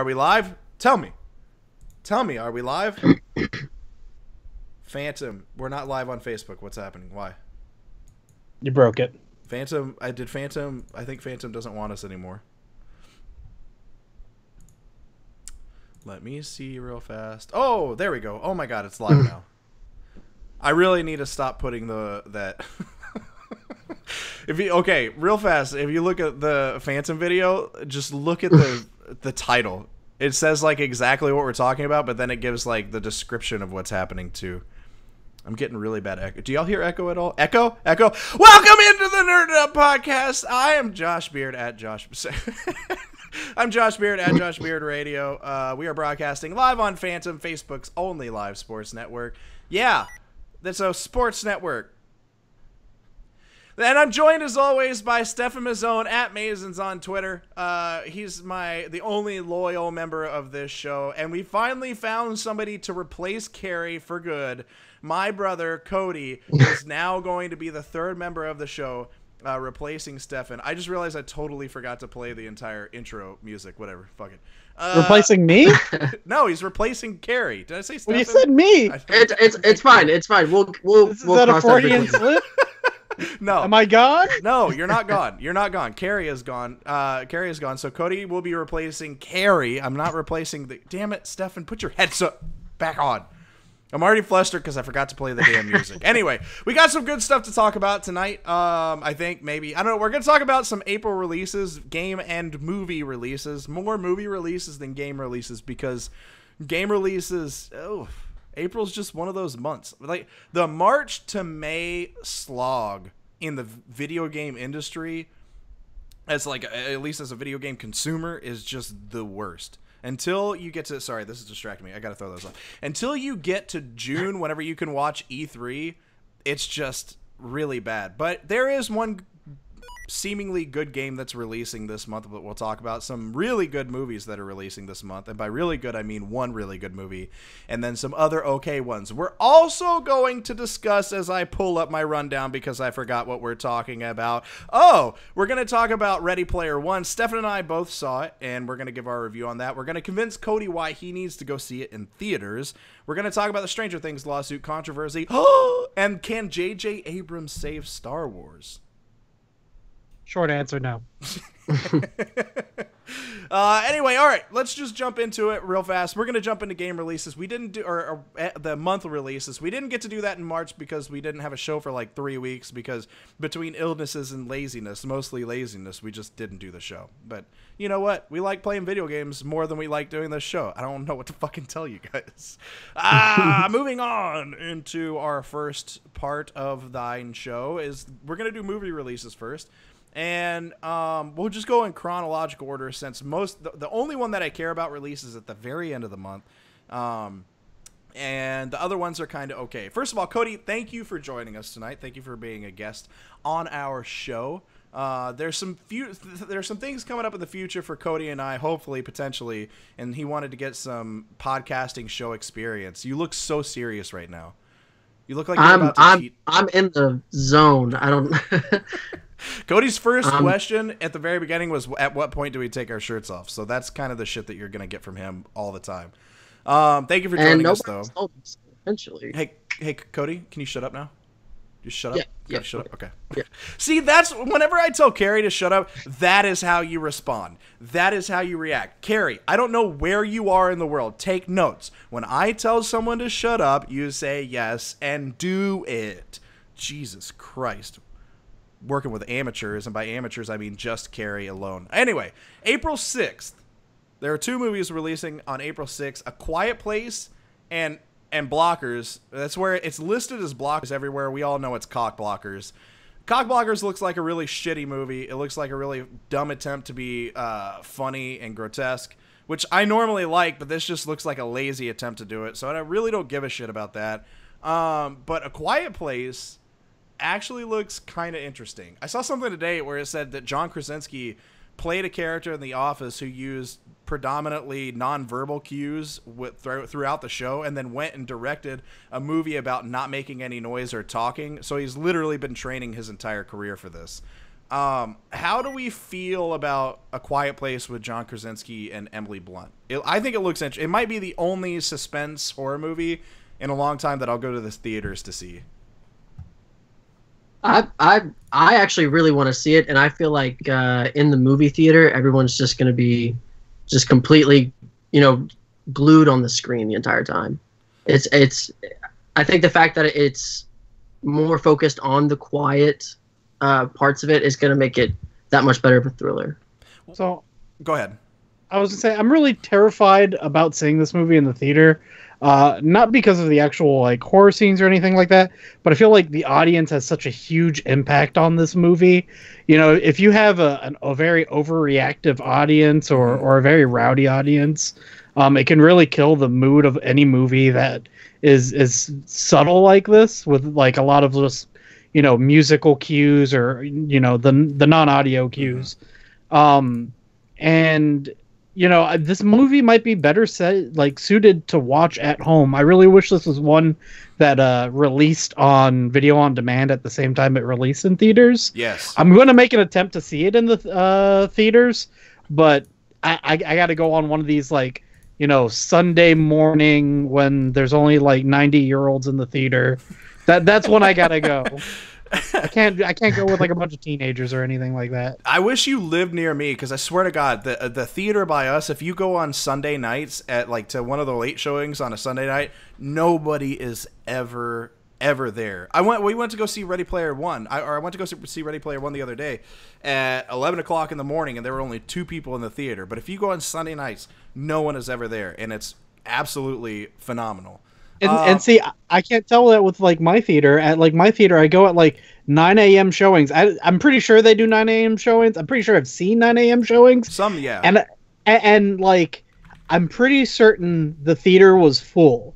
Are we live? Tell me. Tell me, are we live? Phantom, we're not live on Facebook. What's happening? Why? You broke it. Phantom, I think Phantom doesn't want us anymore. Let me see real fast. Oh, there we go. Oh my god, it's live now. I really need to stop putting that. Okay, real fast. If you look at the Phantom video, just look at the title. It says like exactly what we're talking about, but then it gives like the description of what's happening too. I'm getting really bad echo. Do y'all hear echo at all? Echo? Echo? Welcome into the Nerd Up Podcast. I am Josh Beard at Josh. I'm Josh Beard at Josh Beard Radio. We are broadcasting live on Phantom, Facebook's only live sports network. Yeah, that's a sports network. And I'm joined as always by Stefen Mazzone at Mazons on Twitter. He's the only loyal member of this show, and we finally found somebody to replace Carrie for good. My brother Cody is now going to be the third member of the show, replacing Stefen. I just realized I totally forgot to play the entire intro music. Whatever, fuck it. Replacing me? No, he's replacing Carrie. Did I say Stefen? Well, you said me. It's fine. It's fine. We'll Is that a Freudian slip? No. Am I gone? No, you're not gone. You're not gone. Carrie is gone. Carrie is gone. So Cody will be replacing Carrie. I'm not replacing the... Damn it, Stefen, put your headset back on. I'm already flustered because I forgot to play the damn music. Anyway, we got some good stuff to talk about tonight. I think maybe... I don't know. We're going to talk about some April releases, game and movie releases. More movie releases than game releases because game releases... Oh... April's just one of those months. Like the March to May slog in the video game industry, as like at least as a video game consumer, is just the worst. Until you get to this is distracting me. I gotta throw those off. Until you get to June, whenever you can watch E3, it's just really bad. But there is one seemingly good game that's releasing this month, but we'll talk about some really good movies that are releasing this month, and by really good I mean one really good movie and then some other okay ones. We're also going to discuss, as I pull up my rundown because I forgot what we're talking about, we're going to talk about Ready Player One. Stefen and I both saw it, and we're going to give our review on that. We're going to convince Cody why he needs to go see it in theaters. We're going to talk about the Stranger Things lawsuit controversy, and can J.J. Abrams save Star Wars? Short answer, no. Anyway, all right, let's just jump into it real fast. We're going to jump into game releases. We didn't do, or the month releases. We didn't get to do that in March because we didn't have a show for like 3 weeks because between illnesses and laziness, mostly laziness, we just didn't do the show. But you know what? We like playing video games more than we like doing this show. I don't know what to fucking tell you guys. Moving on into our first part of thine show is we're going to do movie releases first. And we'll just go in chronological order since the only one that I care about releases at the very end of the month. And the other ones are kind of okay. First of all, Cody, thank you for joining us tonight. Thank you for being a guest on our show. There's some things coming up in the future for Cody and I, hopefully, potentially, and he wanted to get some podcasting show experience. You look so serious right now. You look like you're about to cheat. I'm in the zone. I don't... Cody's first question at the very beginning was, at what point do we take our shirts off? So that's kind of the shit that you're going to get from him all the time. Thank you for joining us, though. Eventually. Hey, Cody, can you shut up now? Just shut up? Yeah. Shut up? Okay. Yeah. See, that's whenever I tell Carrie to shut up, that is how you respond. That is how you react. Carrie, I don't know where you are in the world. Take notes. When I tell someone to shut up, you say yes and do it. Jesus Christ. Working with amateurs, and by amateurs I mean just Carrie alone. Anyway, April 6th, there are two movies releasing on April 6th, A Quiet Place and Blockers. That's where it's listed as Blockers everywhere. We all know it's Cock Blockers. Cock Blockers looks like a really shitty movie. It looks like a really dumb attempt to be funny and grotesque, which I normally like, but this just looks like a lazy attempt to do it, so I really don't give a shit about that. But A Quiet Place actually looks kind of interesting. I saw something today where it said that John Krasinski played a character in The Office who used predominantly nonverbal cues throughout the show, and then went and directed a movie about not making any noise or talking. So he's literally been training his entire career for this. How do we feel about A Quiet Place with John Krasinski and Emily Blunt? I think it looks interesting. It might be the only suspense horror movie in a long time that I'll go to the theaters to see. I actually really want to see it, and I feel like in the movie theater, everyone's just going to be just completely, glued on the screen the entire time. It's. I think the fact that it's more focused on the quiet parts of it is going to make it that much better of a thriller. So, go ahead. I was gonna say I'm really terrified about seeing this movie in the theater, not because of the actual like horror scenes or anything like that, but I feel like the audience has such a huge impact on this movie. If you have a very overreactive audience or a very rowdy audience, it can really kill the mood of any movie that is subtle like this, with like a lot of just musical cues or the non-audio cues. And this movie might be better suited to watch at home. I really wish this was one that released on video on demand at the same time it released in theaters. Yes, I'm going to make an attempt to see it in the theaters, but I got to go on one of these Sunday morning when there's only 90-year-olds in the theater. That's when I gotta go. I can't go with a bunch of teenagers or anything like that. I wish you lived near me, because I swear to God, the theater by us, if you go on Sunday nights at to one of the late showings on a Sunday night, nobody is ever there. We went to go see Ready Player One. I went to go see Ready Player One the other day at 11 o'clock in the morning, and there were only 2 people in the theater. But if you go on Sunday nights, no one is ever there, and it's absolutely phenomenal. And see, I can't tell that with my theater. At my theater, I go at 9 a.m. showings. I'm pretty sure they do 9 a.m. showings. I'm pretty sure I've seen 9 a.m. showings. Some, yeah. And I'm pretty certain the theater was full.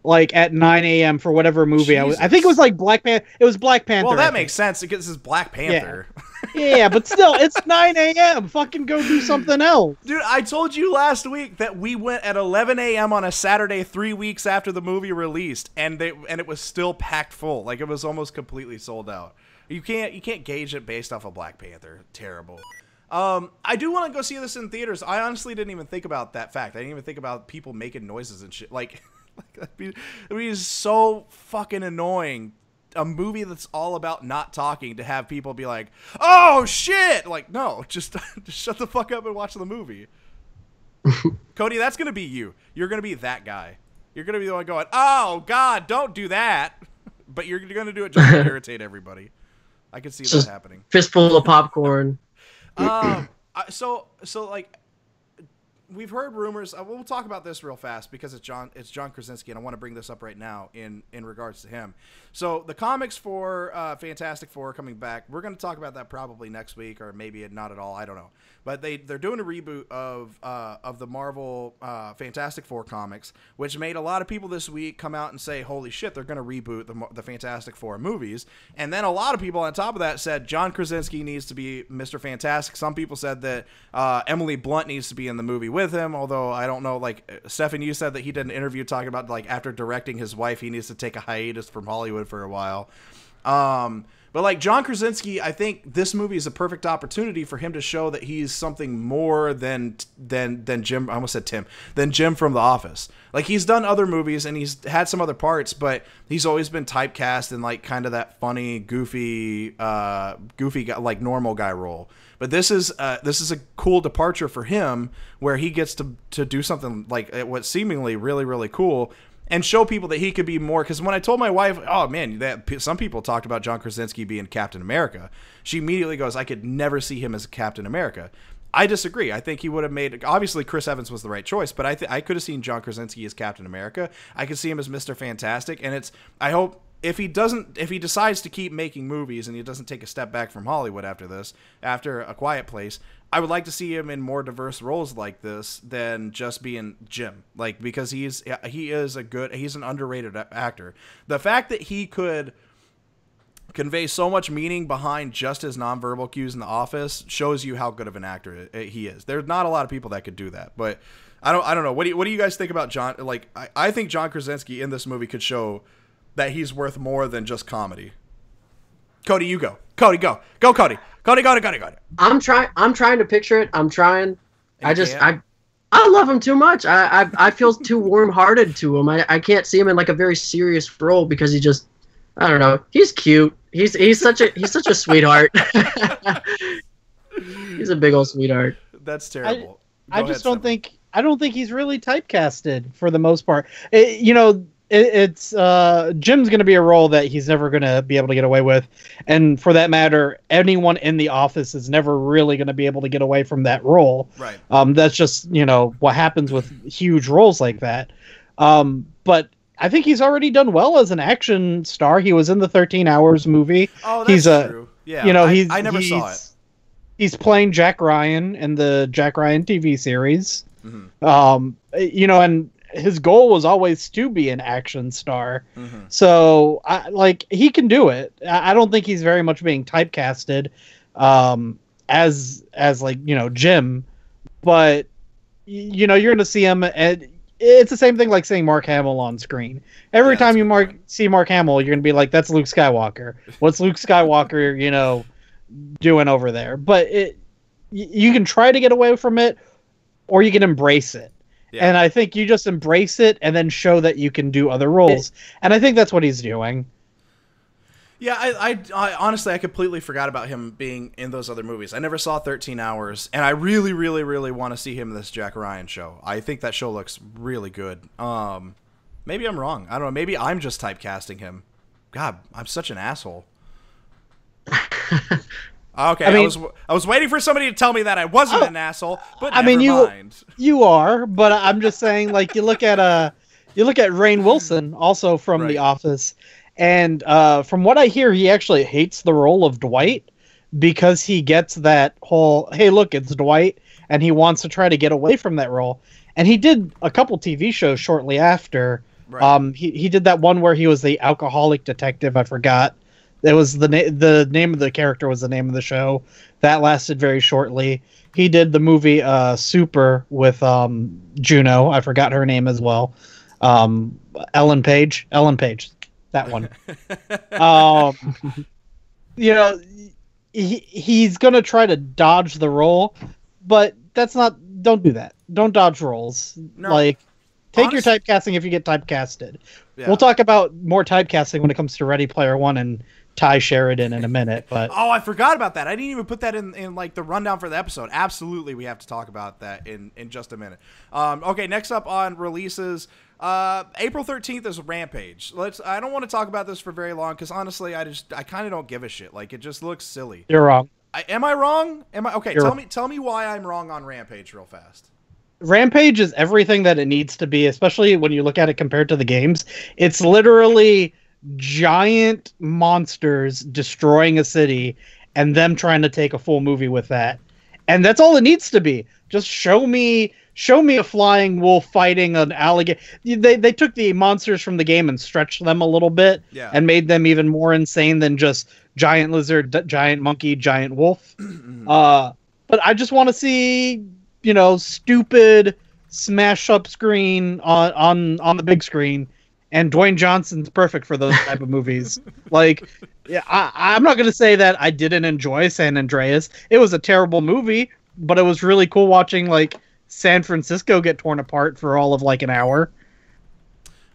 At 9 a.m. for whatever movie I think it was Black Panther. It was Black Panther. Well, that makes sense because this is Black Panther. Yeah, but still, it's 9 a.m. Fucking go do something else. Dude, I told you last week that we went at 11 a.m. on a Saturday 3 weeks after the movie released, and it was still packed full. It was almost completely sold out. You can't gauge it based off of Black Panther. Terrible. I do want to go see this in theaters. I honestly didn't even think about that fact. I didn't even think about people making noises and shit. It'd be so fucking annoying. A movie that's all about not talking, to have people be like, "Oh shit!" No, just shut the fuck up and watch the movie. Cody, that's gonna be you. You're gonna be that guy. You're gonna be the one going, "Oh God, don't do that," but you're gonna do it just to irritate everybody. I can see that happening. Fistful of popcorn. We've heard rumors. We'll talk about this real fast because it's John Krasinski, and I want to bring this up right now in regards to him. So the comics for Fantastic Four are coming back. We're going to talk about that probably next week, or maybe not at all. I don't know. But they're doing a reboot of the Marvel Fantastic Four comics, which made a lot of people this week come out and say, "Holy shit, they're going to reboot the Fantastic Four movies." And then a lot of people on top of that said John Krasinski needs to be Mr. Fantastic. Some people said that Emily Blunt needs to be in the movie with him, although I don't know. Stefen, you said that he did an interview talking about after directing his wife, he needs to take a hiatus from Hollywood for a while. But John Krasinski, I think this movie is a perfect opportunity for him to show that he's something more than Jim. I almost said Tim. Than Jim from The Office. He's done other movies and he's had some other parts, but he's always been typecast in kind of that funny, goofy guy, normal guy role. But this is a cool departure for him, where he gets to do something what's seemingly really, really cool, and show people that he could be more. Because when I told my wife, "Oh man, some people talked about John Krasinski being Captain America," she immediately goes, "I could never see him as Captain America." I disagree. I think he would have made. Obviously, Chris Evans was the right choice, but I could have seen John Krasinski as Captain America. I could see him as Mr. Fantastic, and I hope. If he decides to keep making movies and he doesn't take a step back from Hollywood after A Quiet Place, I would like to see him in more diverse roles like this than just being Jim. Because he's an underrated actor. The fact that he could convey so much meaning behind just his nonverbal cues in The Office shows you how good of an actor he is. There's not a lot of people that could do that, but I don't know. What do you guys think about John? I think John Krasinski in this movie could show that he's worth more than just comedy. Cody, you go. Cody, go. Go, Cody. Cody. I'm trying to picture it. I'm trying. And I love him too much. I feel too warm-hearted to him. I can't see him in like a very serious role because he just, I don't know. He's cute. He's such a sweetheart. He's a big old sweetheart. That's terrible. I don't think he's really typecasted for the most part. It's Jim's going to be a role that he's never going to be able to get away with, and for that matter, anyone in the office is never really going to be able to get away from that role. Right. That's just what happens with huge roles like that. But I think he's already done well as an action star. He was in the 13 Hours movie. Oh, that's true. Yeah. I never saw it. He's playing Jack Ryan in the Jack Ryan TV series. Mm-hmm. And his goal was always to be an action star. Mm-hmm. So he can do it. I don't think he's very much being typecasted as Jim, but you're going to see him at, it's the same thing like seeing Mark Hamill on screen. Every time you see Mark Hamill, you're going to be like, that's Luke Skywalker. What's Luke Skywalker, doing over there? But you can try to get away from it, or you can embrace it. Yeah. And I think you just embrace it and then show that you can do other roles. And I think that's what he's doing. Yeah, I honestly, I completely forgot about him being in those other movies. I never saw 13 Hours, and I really, really, really want to see him in this Jack Ryan show. I think that show looks really good. Maybe I'm wrong. I don't know. Maybe I'm just typecasting him. God, I'm such an asshole. Okay, I was waiting for somebody to tell me that I wasn't an asshole, but never mind. You are, but I'm just saying, you look at Rainn Wilson, also from The Office, and from what I hear, he actually hates the role of Dwight because he gets that whole, hey, look, it's Dwight, and he wants to try to get away from that role. And he did a couple TV shows shortly after. Right. He did that one where he was the alcoholic detective. I forgot. It was the name of the character was the name of the show. That lasted very shortly. He did the movie Super with Juno. I forgot her name as well. Ellen Page, that one. He's gonna try to dodge the role, but don't do that. Don't dodge roles. No. Take your typecasting if you get typecasted. Yeah. We'll talk about more typecasting when it comes to Ready Player One and Ty Sheridan in a minute. But I forgot about that. I didn't even put that in the rundown for the episode. Absolutely, we have to talk about that in just a minute. Okay, next up on releases, April 13th is Rampage. I don't want to talk about this for very long because honestly, I kind of don't give a shit. It just looks silly. You're wrong. Am I wrong? Okay? Tell me why I'm wrong on Rampage real fast. Rampage is everything that it needs to be, especially when you look at it compared to the games. It's literally giant monsters destroying a city and them trying to take a full movie with that. And that's all it needs to be. Just show me a flying wolf fighting an alligator. They took the monsters from the game and stretched them a little bit and made them even more insane than just giant lizard, giant monkey, giant wolf. But I just want to see stupid smash up screen on the big screen, and Dwayne Johnson's perfect for those type of movies. I'm not gonna say that I didn't enjoy San Andreas. It was a terrible movie, but it was really cool watching San Francisco get torn apart for all of an hour.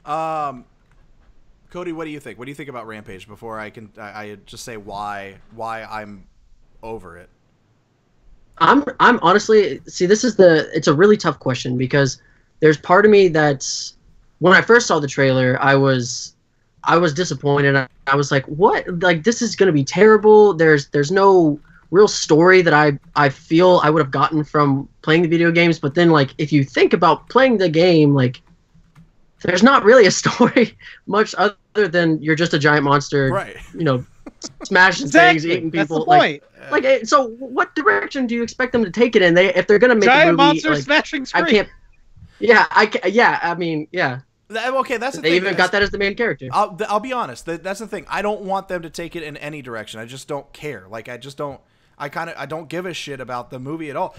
Cody, what do you think? What do you think about Rampage before I just say why I'm over it? I'm honestly, it's a really tough question because there's part of me that's, when I first saw the trailer, I was disappointed. I was like, what? This is going to be terrible. There's no real story that I feel I would have gotten from playing the video games. But then if you think about playing the game, there's not really a story much other than you're just a giant monster, right? Smashing things, eating people. That's the point. So what direction do you expect them to take it in? If they're gonna make giant a movie, monster smashing screen. I can't. Yeah, I mean, yeah. Okay, that's the thing. They even got that as the main character. I'll be honest. That's the thing. I don't want them to take it in any direction. I just don't care. I just don't. I don't give a shit about the movie at all.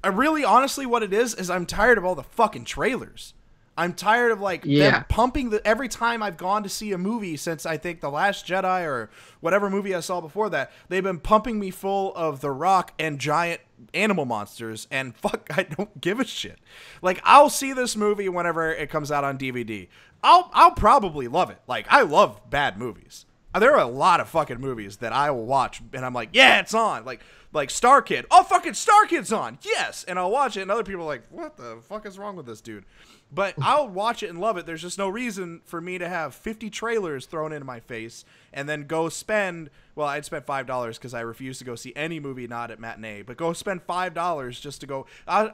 Honestly, what it is I'm tired of all the fucking trailers. I'm tired of like Yeah. them pumping every time I've gone to see a movie since I think The Last Jedi or whatever movie I saw before that. They've been pumping me full of The Rock and giant animal monsters, and fuck, I don't give a shit. Like, I'll see this movie whenever it comes out on DVD. I'll probably love it. Like, I love bad movies. There are a lot of fucking movies that I will watch and I'm like, yeah, it's on. Like Star Kid. Oh, fucking Star Kid's on. Yes. And I'll watch it and other people are like, what the fuck is wrong with this dude? But I'll watch it and love it. There's just no reason for me to have 50 trailers thrown into my face and then go spend, well, I'd spend $5 because I refuse to go see any movie not at matinee, but go spend $5 just to go,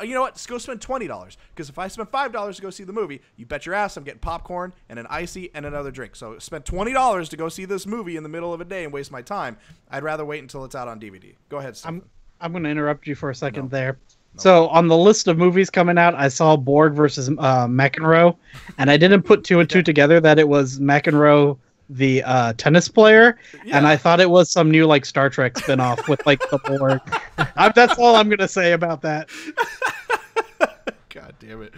you know what, just go spend $20. Because if I spend $5 to go see the movie, you bet your ass I'm getting popcorn and an icy and another drink. So spend $20 to go see this movie in the middle of a day and waste my time. I'd rather wait until it's out on DVD. Go ahead, Stefen. I'm going to interrupt you for a second there. So on the list of movies coming out, I saw Borg versus McEnroe, and I didn't put two and two together that it was McEnroe, the tennis player, and I thought it was some new like Star Trek spinoff with like the Borg. That's all I'm gonna say about that. God damn it!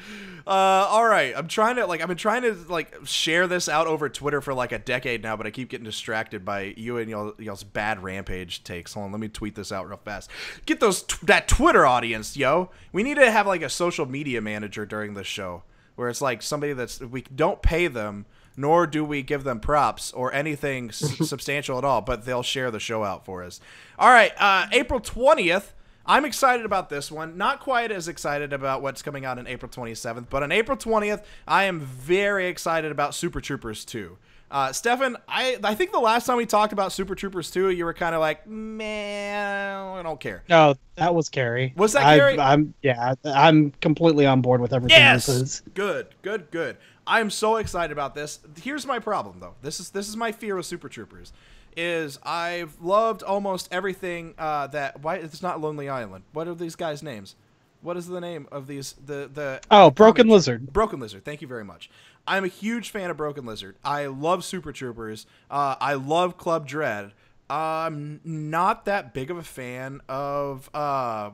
All right, I've been trying to share this out over Twitter for like a decade now, but I keep getting distracted by you and y'all's bad rampage takes. Hold on, let me tweet this out real fast. Get that Twitter audience, yo. We need to have like a social media manager during this show, where it's like somebody we don't pay them, nor do we give them props or anything substantial at all, but they'll share the show out for us. All right, April 20th. I'm excited about this one. Not quite as excited about what's coming out on April 27th, but on April 20th, I am very excited about Super Troopers 2. Stefen, I think the last time we talked about Super Troopers 2, you were kind of like, man, I don't care. No, that was Carrie. Was that Carrie? I'm completely on board with everything. Yes! Good. I am so excited about this. Here's my problem, though. This is my fear with Super Troopers. Is I've loved almost everything why it's not Lonely Island. What are these guys' names? What is the name of these Broken Lizard. Broken Lizard. Thank you very much. I'm a huge fan of Broken Lizard. I love Super Troopers. I love Club Dread. I'm not that big of a fan of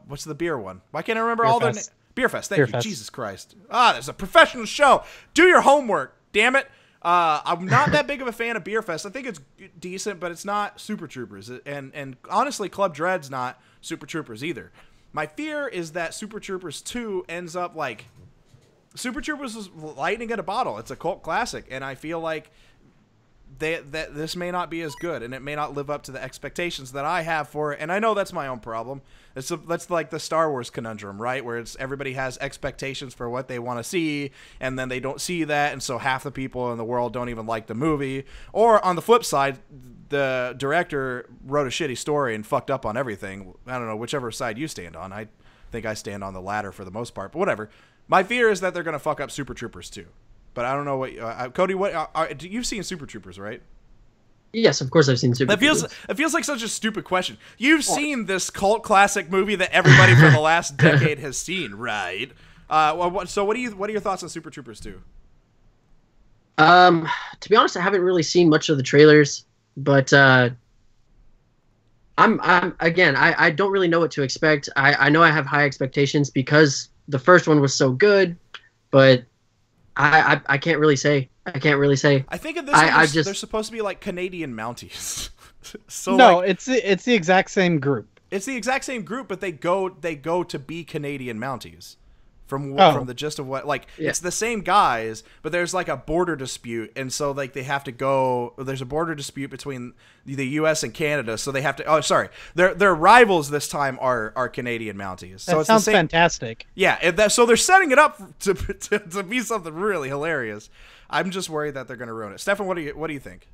what's the beer one? Why can't I remember all their names? Beer Fest. Thank you. Jesus Christ. There's a professional show. Do your homework. Damn it. I'm not that big of a fan of Beer Fest. I think it's decent, but it's not Super Troopers. And honestly, Club Dread's not Super Troopers either. My fear is that Super Troopers 2 ends up like Super Troopers is lightning in a bottle. It's a cult classic, and I feel like that this may not be as good, and it may not live up to the expectations that I have for it. And I know that's my own problem. That's like the Star Wars conundrum, right? Where everybody has expectations for what they want to see, and then they don't see that, and so half the people in the world don't even like the movie. Or on the flip side, the director wrote a shitty story and fucked up on everything. I don't know, whichever side you stand on. I think I stand on the latter for the most part, but whatever. My fear is that they're going to fuck up Super Troopers too. But I don't know what Cody. What you've seen Super Troopers, right? Yes, of course I've seen Super Troopers. It feels like such a stupid question. You've seen this cult classic movie that everybody for the last decade has seen, right? So what are your thoughts on Super Troopers 2? To be honest, I haven't really seen much of the trailers, but I don't really know what to expect. I know I have high expectations because the first one was so good, but I can't really say. I think in this one, they're supposed to be like Canadian Mounties. So no, it's the exact same group. It's the exact same group, but they go to be Canadian Mounties. From the gist of what, like, it's the same guys, but there's like a border dispute, and so like they have to go. There's a border dispute between the U.S. and Canada, so they have to. Oh, sorry, their rivals this time are Canadian Mounties. So it sounds fantastic. Yeah, so they're setting it up to be something really hilarious. I'm just worried that they're going to ruin it. Stefen, what do you think?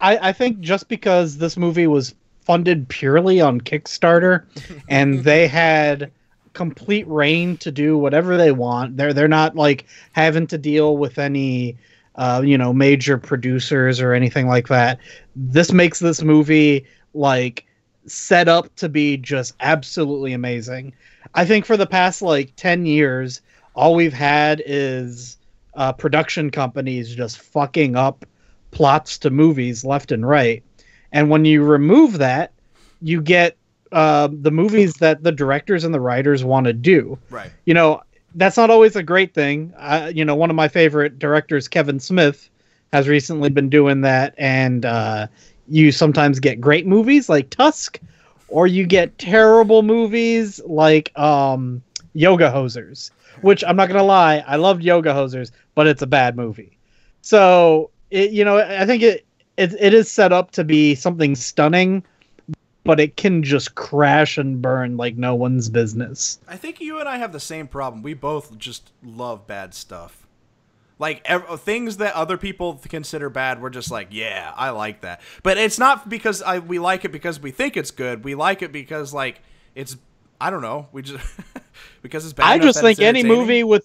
I think just because this movie was funded purely on Kickstarter, and they had complete reign to do whatever they want. They're not like having to deal with any major producers or anything like that. This makes this movie like set up to be just absolutely amazing. I think for the past like 10 years, all we've had is production companies just fucking up plots to movies left and right. And when you remove that, you get the movies that the directors and the writers want to do. Right. that's not always a great thing. One of my favorite directors, Kevin Smith, has recently been doing that, and you sometimes get great movies like Tusk, or you get terrible movies like Yoga Hosers, which I'm not gonna lie, I loved Yoga Hosers, but it's a bad movie. So I think it is set up to be something stunning, but it can just crash and burn like no one's business. I think you and I have the same problem. We both just love bad stuff. Like, things that other people consider bad, we're just like, yeah, I like that. But it's not because we like it because we think it's good. We like it because, like, it's, I don't know, we just, because it's bad. I just think any movie with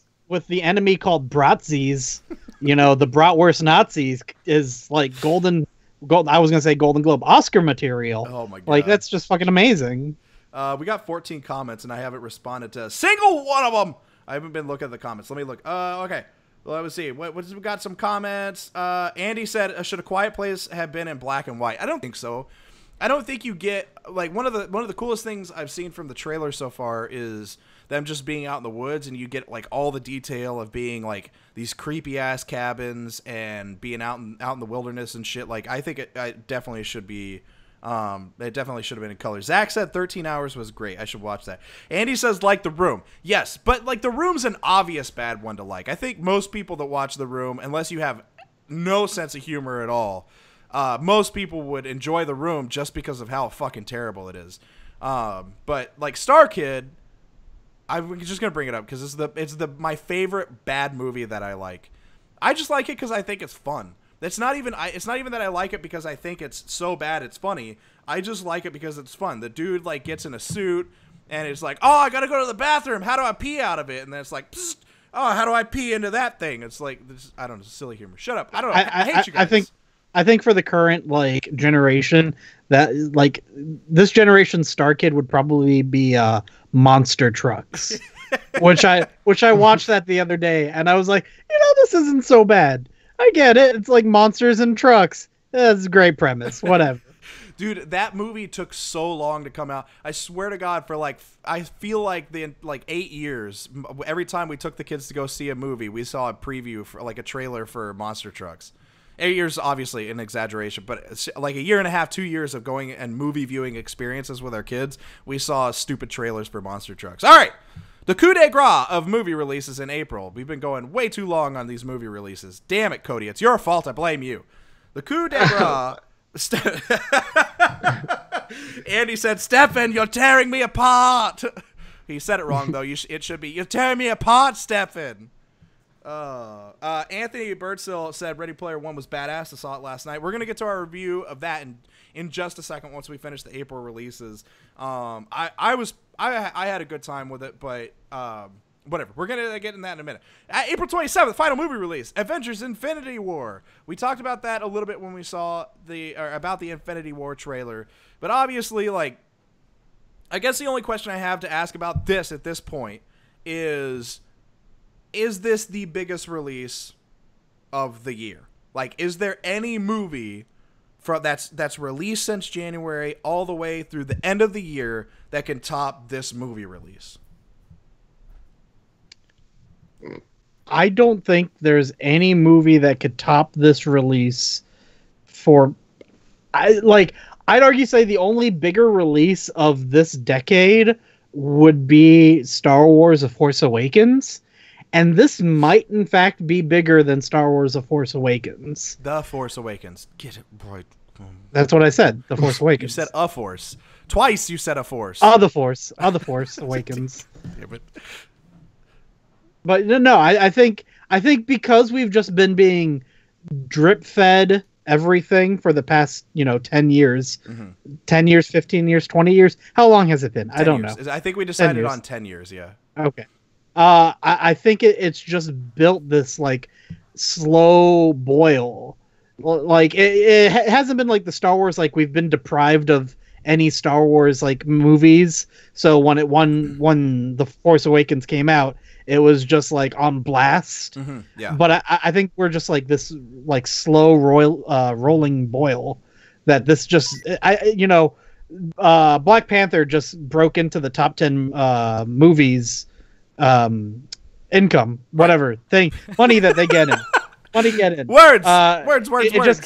the enemy called Bratzies, the Bratwurst Nazis, is like golden. I was gonna say Golden Globe Oscar material. Oh my god! Like, that's just fucking amazing. We got 14 comments and I haven't responded to a single one of them. I haven't been looking at the comments. Let me look. Okay. Well, let's see. We got some comments. Andy said, "Should A Quiet Place have been in black and white?" I don't think so. I don't think you get, like, one of the coolest things I've seen from the trailer so far is them just being out in the woods, and you get, like, all the detail of being, like, these creepy ass cabins and being out in the wilderness and shit. Like, I think it definitely should be. It definitely should have been in color. Zach said 13 hours was great. I should watch that. Andy says, like The Room. Yes, but, like, The Room's an obvious bad one to like. I think most people that watch The Room, unless you have no sense of humor at all, most people would enjoy The Room just because of how fucking terrible it is. But, like, Star Kid, I'm just gonna bring it up because it's my favorite bad movie that I like. I just like it because I think it's fun. It's not even that I like it because I think it's so bad it's funny. I just like it because it's fun. The dude, like, gets in a suit and it's like, oh, I gotta go to the bathroom. How do I pee out of it? And then it's like, psst, oh, how do I pee into that thing? It's like, I don't know, silly humor. Shut up. I don't know. I hate you guys. I think for the current, like, generation, that, like, this generation's Star Kid would probably be Monster Trucks, which I watched that the other day and I was like, this isn't so bad. I get it. It's like monsters and trucks. That's a great premise. Whatever. Dude, that movie took so long to come out. I swear to God, for I feel like 8 years, every time we took the kids to go see a movie, we saw a preview for, like, a trailer for Monster Trucks. 8 years, obviously, an exaggeration, but it's like a year and a half, 2 years of going and movie viewing experiences with our kids, we saw stupid trailers for Monster Trucks. All right. The coup de grace of movie releases in April. We've been going way too long on these movie releases. Damn it, Cody. It's your fault. I blame you. The coup de grace. Andy said, Stefen, you're tearing me apart. He said it wrong, though. It should be, you're tearing me apart, Stefen. Anthony Birdsell said Ready Player One was badass. I saw it last night. We're going to get to our review of that in just a second once we finish the April releases. I had a good time with it, but whatever. We're going to get in that in a minute. April 27th, final movie release, Avengers Infinity War. We talked about that a little bit when we saw about the Infinity War trailer, but obviously, like, I guess the only question I have to ask about this at this point is this the biggest release of the year? Like, is there any movie that's released since January all the way through the end of the year that can top this movie release? I don't think there's any movie that could top this release I'd argue say the only bigger release of this decade would be Star Wars: A Force Awakens. And this might, in fact, be bigger than Star Wars: The Force Awakens. The Force Awakens. Get it right. That's what I said. The Force Awakens. You said a force. Twice you said a force. The Force Awakens. But no, I think because we've just been being drip fed everything for the past, 10 years, 10 years, 15 years, 20 years. How long has it been? I don't know. I think we decided on 10 years. Yeah. Okay. I think it's just built this, like, slow boil. Like, it hasn't been like the Star Wars, like, we've been deprived of any Star Wars, like, movies. So when The Force Awakens came out, it was just, like, on blast. Yeah. But I think we're just, like, this, like, slow rolling boil that this just, Black Panther just broke into the top 10 movies income, whatever thing, money that they get in. Money get in. Words. Words. Words.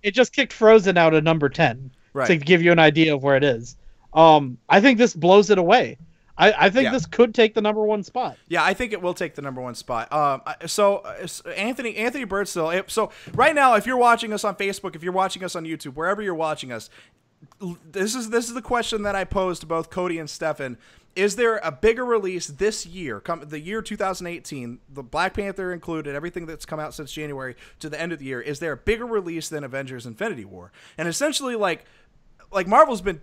It just kicked Frozen out of number 10 to give you an idea of where it is. I think this blows it away. I think this could take the number 1 spot. Yeah, I think it will take the number 1 spot. So Anthony Birdsell. So right now, if you're watching us on Facebook, if you're watching us on YouTube, wherever you're watching us, this is the question that I posed to both Cody and Stefen. Is there a bigger release this year, the year 2018, the Black Panther included, everything that's come out since January to the end of the year? Is there a bigger release than Avengers: Infinity War? And essentially, like Marvel's been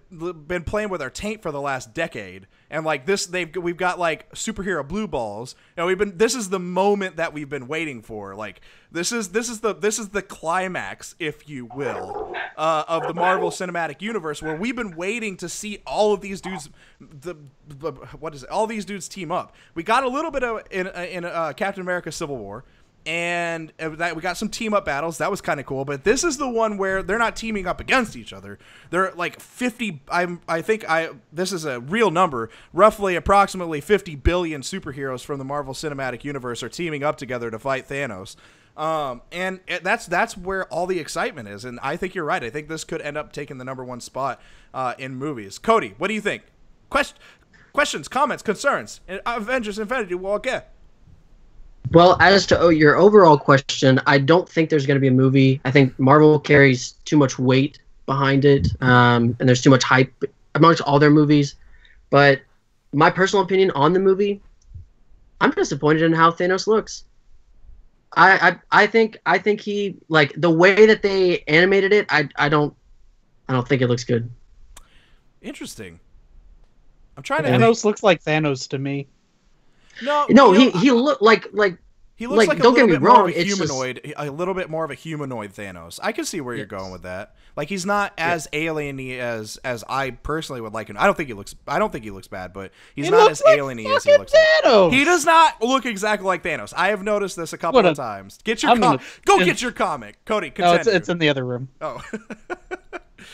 playing with our taint for the last decade, and like this, we've got like superhero blue balls. You know, this is the moment that we've been waiting for. Like this is the climax, if you will, of the Marvel Cinematic Universe, where we've been waiting to see all of these dudes. All these dudes team up. We got a little bit of in Captain America: Civil War. And we got some team up battles. That was kind of cool. But this is the one where they're not teaming up against each other. They're like 50. This is a real number. Roughly, approximately 50 billion superheroes from the Marvel Cinematic Universe are teaming up together to fight Thanos. And that's where all the excitement is. And I think you're right. I think this could end up taking the number 1 spot in movies. Cody, what do you think? Questions, comments, concerns? Avengers: Infinity War. Okay. Well, as to your overall question, I don't think there's going to be a movie. I think Marvel carries too much weight behind it, and there's too much hype amongst all their movies. But my personal opinion on the movie, I'm disappointed in how Thanos looks. I think he, like, the way that they animated it, I don't think it looks good. Interesting. I'm trying to. Thanos looks like Thanos to me. No, he looked like he looks like don't get me wrong, a humanoid, a little bit more of a humanoid Thanos. I can see where you're going with that. Like he's not as alien-y as I personally would like him. I don't think he looks bad, but he's not as alien-y as he looks. Thanos. He does not look exactly like Thanos. I have noticed this a couple of times. Get your get your comic, Cody. Continue. No, it's in the other room. Oh.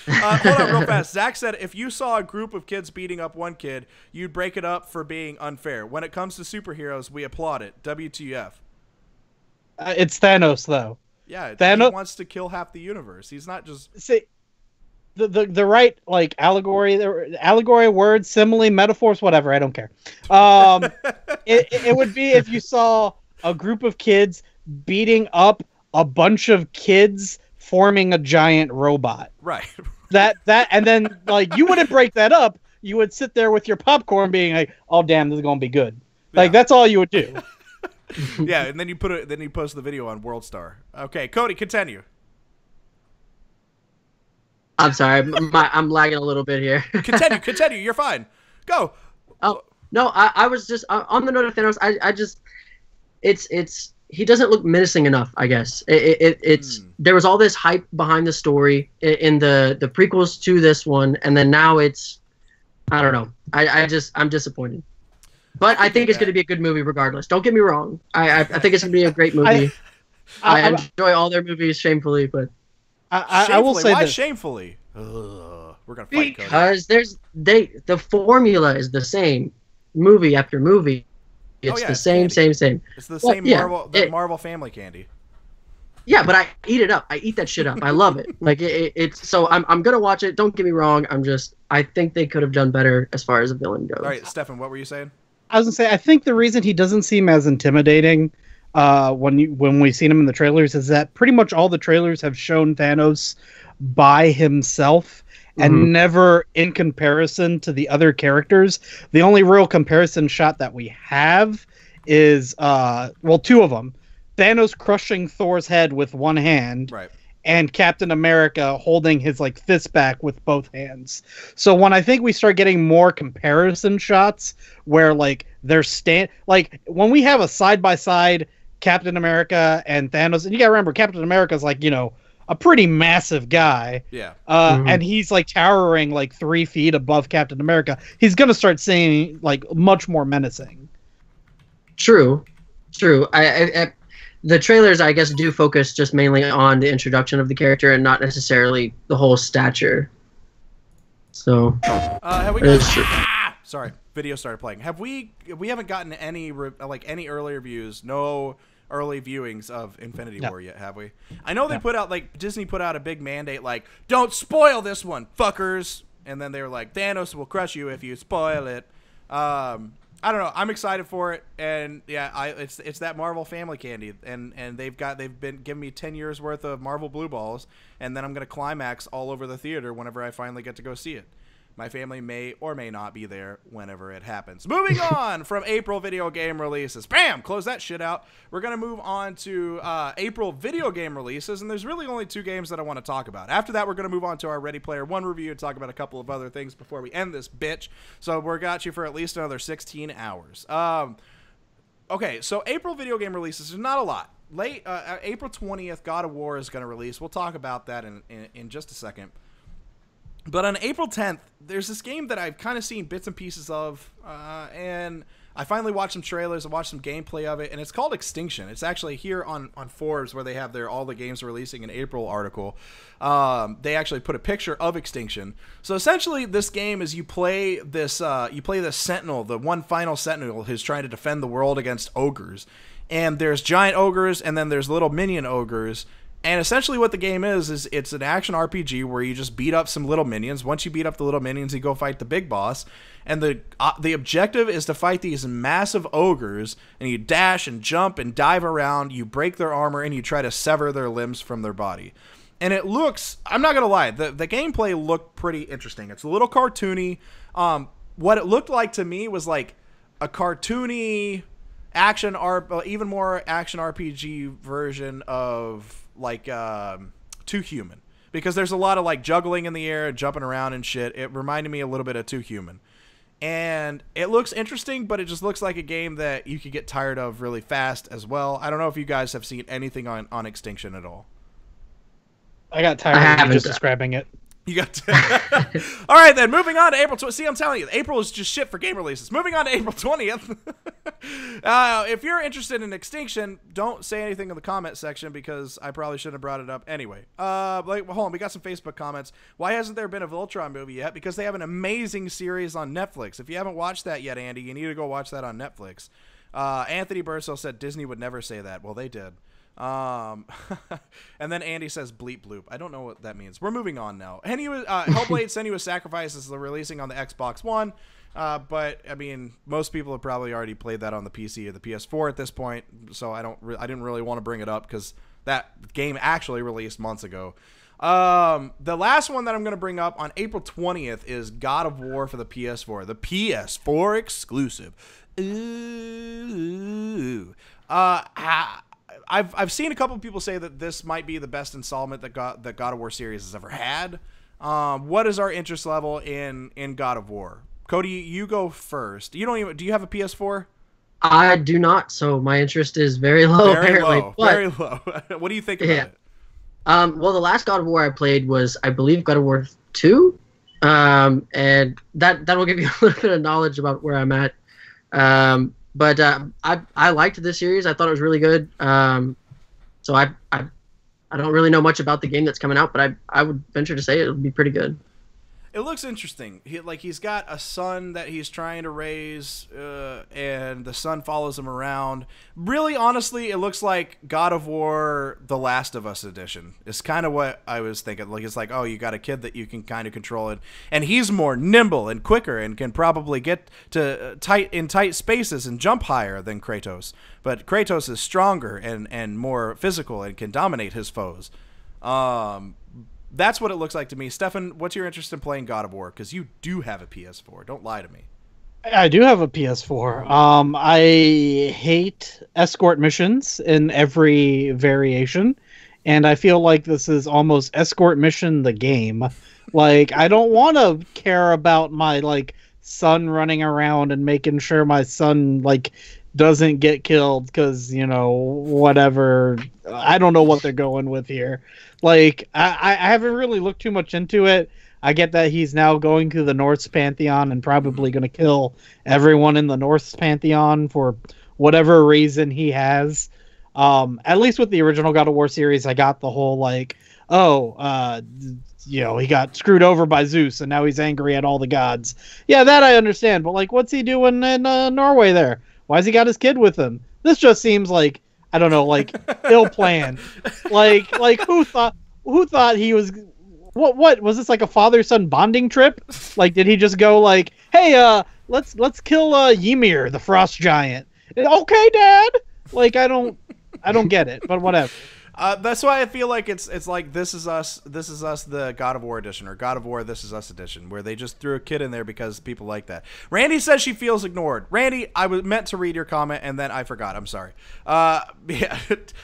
Hold on real fast. Zach said, if you saw a group of kids beating up one kid, you'd break it up for being unfair. When it comes to superheroes, we applaud it. WTF. It's Thanos, though. Yeah, Thanos wants to kill half the universe. He's not just... See, the right, like, allegory, words, simile, metaphors, whatever, I don't care. It would be if you saw a group of kids beating up a bunch of kids forming a giant robot. Right. That and then like you wouldn't break that up. You would sit there with your popcorn being like, "Oh damn, this is going to be good." Like that's all you would do. Yeah, and then you post the video on World Star. Okay, Cody, continue. I'm sorry. I'm lagging a little bit here. Continue. You're fine. Go. Oh, no, I was just on the note of Thanos, it's he doesn't look menacing enough, I guess. There was all this hype behind the story in the prequels to this one, and then now it's, I don't know. I'm disappointed. But I think it's going to be a good movie regardless. Don't get me wrong. I think it's going to be a great movie. I enjoy all their movies shamefully, but I will say why this. Shamefully? Ugh, we're going to fight because the formula is the same movie after movie. It's the same. It's the same Marvel family candy. Yeah, but I eat it up. I eat that shit up. I love it. Like it's so I'm gonna watch it. Don't get me wrong. I think they could have done better as far as the villain goes. All right, Stefen, what were you saying? I was gonna say I think the reason he doesn't seem as intimidating when we've seen him in the trailers is that pretty much all the trailers have shown Thanos by himself. And never in comparison to the other characters. The only real comparison shot that we have is, two of them. Thanos crushing Thor's head with one hand. Right. And Captain America holding his, like, fist back with both hands. So when I think we start getting more comparison shots where, like, when we have a side-by-side Captain America and Thanos, and you gotta remember, Captain America's, like, you know, a pretty massive guy. Yeah. And he's like towering like 3 feet above Captain America. He's going to start seeming like much more menacing. True. I the trailers, I guess, do focus just mainly on the introduction of the character and not necessarily the whole stature. So. Have we got... Sorry. video started playing. We haven't gotten any any early reviews, no early viewings of Infinity War yet, have we? I know they put out, like, Disney put out a big mandate, like, don't spoil this one, fuckers. And then they were like, Thanos will crush you if you spoil it. I don't know. I'm excited for it, and yeah, it's that Marvel family candy, and they've been giving me 10 years worth of Marvel Blue Balls, and then I'm gonna climax all over the theater whenever I finally get to go see it. My family may or may not be there whenever it happens. Moving on from April video game releases. Bam! Close that shit out. We're going to move on to April video game releases, and there's really only 2 games that I want to talk about. After that, we're going to move on to our Ready Player One review and talk about a couple of other things before we end this bitch. So we're got you for at least another 16 hours. Okay, so April video game releases, there's not a lot. Late April 20th, God of War is going to release. We'll talk about that in just a second. But on April 10th, there's this game that I've kind of seen bits and pieces of, and I finally watched some trailers, I watched some gameplay of it, and it's called Extinction. It's actually here on Forbes, where they have all the games releasing in April article. They actually put a picture of Extinction. So essentially, this game is you play this Sentinel, the one final Sentinel who's trying to defend the world against ogres. And there's giant ogres, and then there's little minion ogres. And essentially what the game is it's an action RPG where you just beat up some little minions. Once you beat up the little minions, you go fight the big boss. And the objective is to fight these massive ogres, and you dash and jump and dive around. You break their armor, and you try to sever their limbs from their body. And it looks, I'm not going to lie, the gameplay looked pretty interesting. It's a little cartoony. What it looked like to me was like a cartoony even more action RPG version of like Too Human, because there's a lot of like juggling in the air and jumping around and shit. It reminded me a little bit of Too Human, and it looks interesting, but it just looks like a game that you could get tired of really fast as well. I don't know if you guys have seen anything on Extinction at all. I got tired of just describing it. You got all right, then. Moving on to April 20th. See, I'm telling you, April is just shit for game releases. Moving on to April 20th. If you're interested in Extinction, don't say anything in the comment section, because I probably shouldn't have brought it up anyway. Hold on, we got some Facebook comments. Why hasn't there been a Voltron movie yet? Because they have an amazing series on Netflix. If you haven't watched that yet, Andy, you need to go watch that on Netflix. Anthony Burso said Disney would never say that. Well, they did. And then Andy says bleep bloop. I don't know what that means. We're moving on now. Hellblade: Senua's Sacrifice is releasing on the Xbox One, but I mean, most people have probably already played that on the PC or the PS4 at this point, so I didn't really want to bring it up because that game actually released months ago. The last one that I'm going to bring up on April 20th is God of War for the PS4, the PS4 exclusive. Ooh. I've seen a couple of people say that this might be the best installment that God of War series has ever had. What is our interest level in God of War? Cody, you go first. Do you have a PS4? I do not, so my interest is very low. Very low. What do you think about it? Well, the last God of War I played was, I believe, God of War 2. And that will give you a little bit of knowledge about where I'm at. But I liked this series. I thought it was really good. So I don't really know much about the game that's coming out, but I would venture to say it'll be pretty good. It looks interesting. He's got a son that he's trying to raise, and the son follows him around. Really, honestly, it looks like God of War: The Last of Us edition. It's kind of what I was thinking. Like, it's like, oh, you got a kid that you can kind of control it, and he's more nimble and quicker and can probably get to tight spaces and jump higher than Kratos. But Kratos is stronger and more physical and can dominate his foes. That's what it looks like to me. Stefen, what's your interest in playing God of War? Because you do have a PS4. Don't lie to me. I do have a PS4. I hate escort missions in every variation, and I feel like this is almost Escort Mission the game. Like, I don't want to care about my son running around and making sure my son doesn't get killed because, whatever. I don't know what they're going with here. I haven't really looked too much into it. I get that he's now going to the Norse Pantheon and probably going to kill everyone in the Norse Pantheon for whatever reason he has. At least with the original God of War series, I got the whole like, he got screwed over by Zeus and now he's angry at all the gods. Yeah, that I understand. But like, what's he doing in Norway there? Why's he got his kid with him? This just seems like, I don't know, like ill planned. Like who thought he was? What was this, like a father-son bonding trip? Like, did he just go like, hey, let's kill Ymir, the frost giant? Okay, Dad. Like, I don't get it, but whatever. That's why I feel like it's like This Is Us, the God of War edition, or God of War, This Is Us edition, where they just threw a kid in there because people like that. Randy says she feels ignored. Randy, I was meant to read your comment and then I forgot. I'm sorry. Yeah,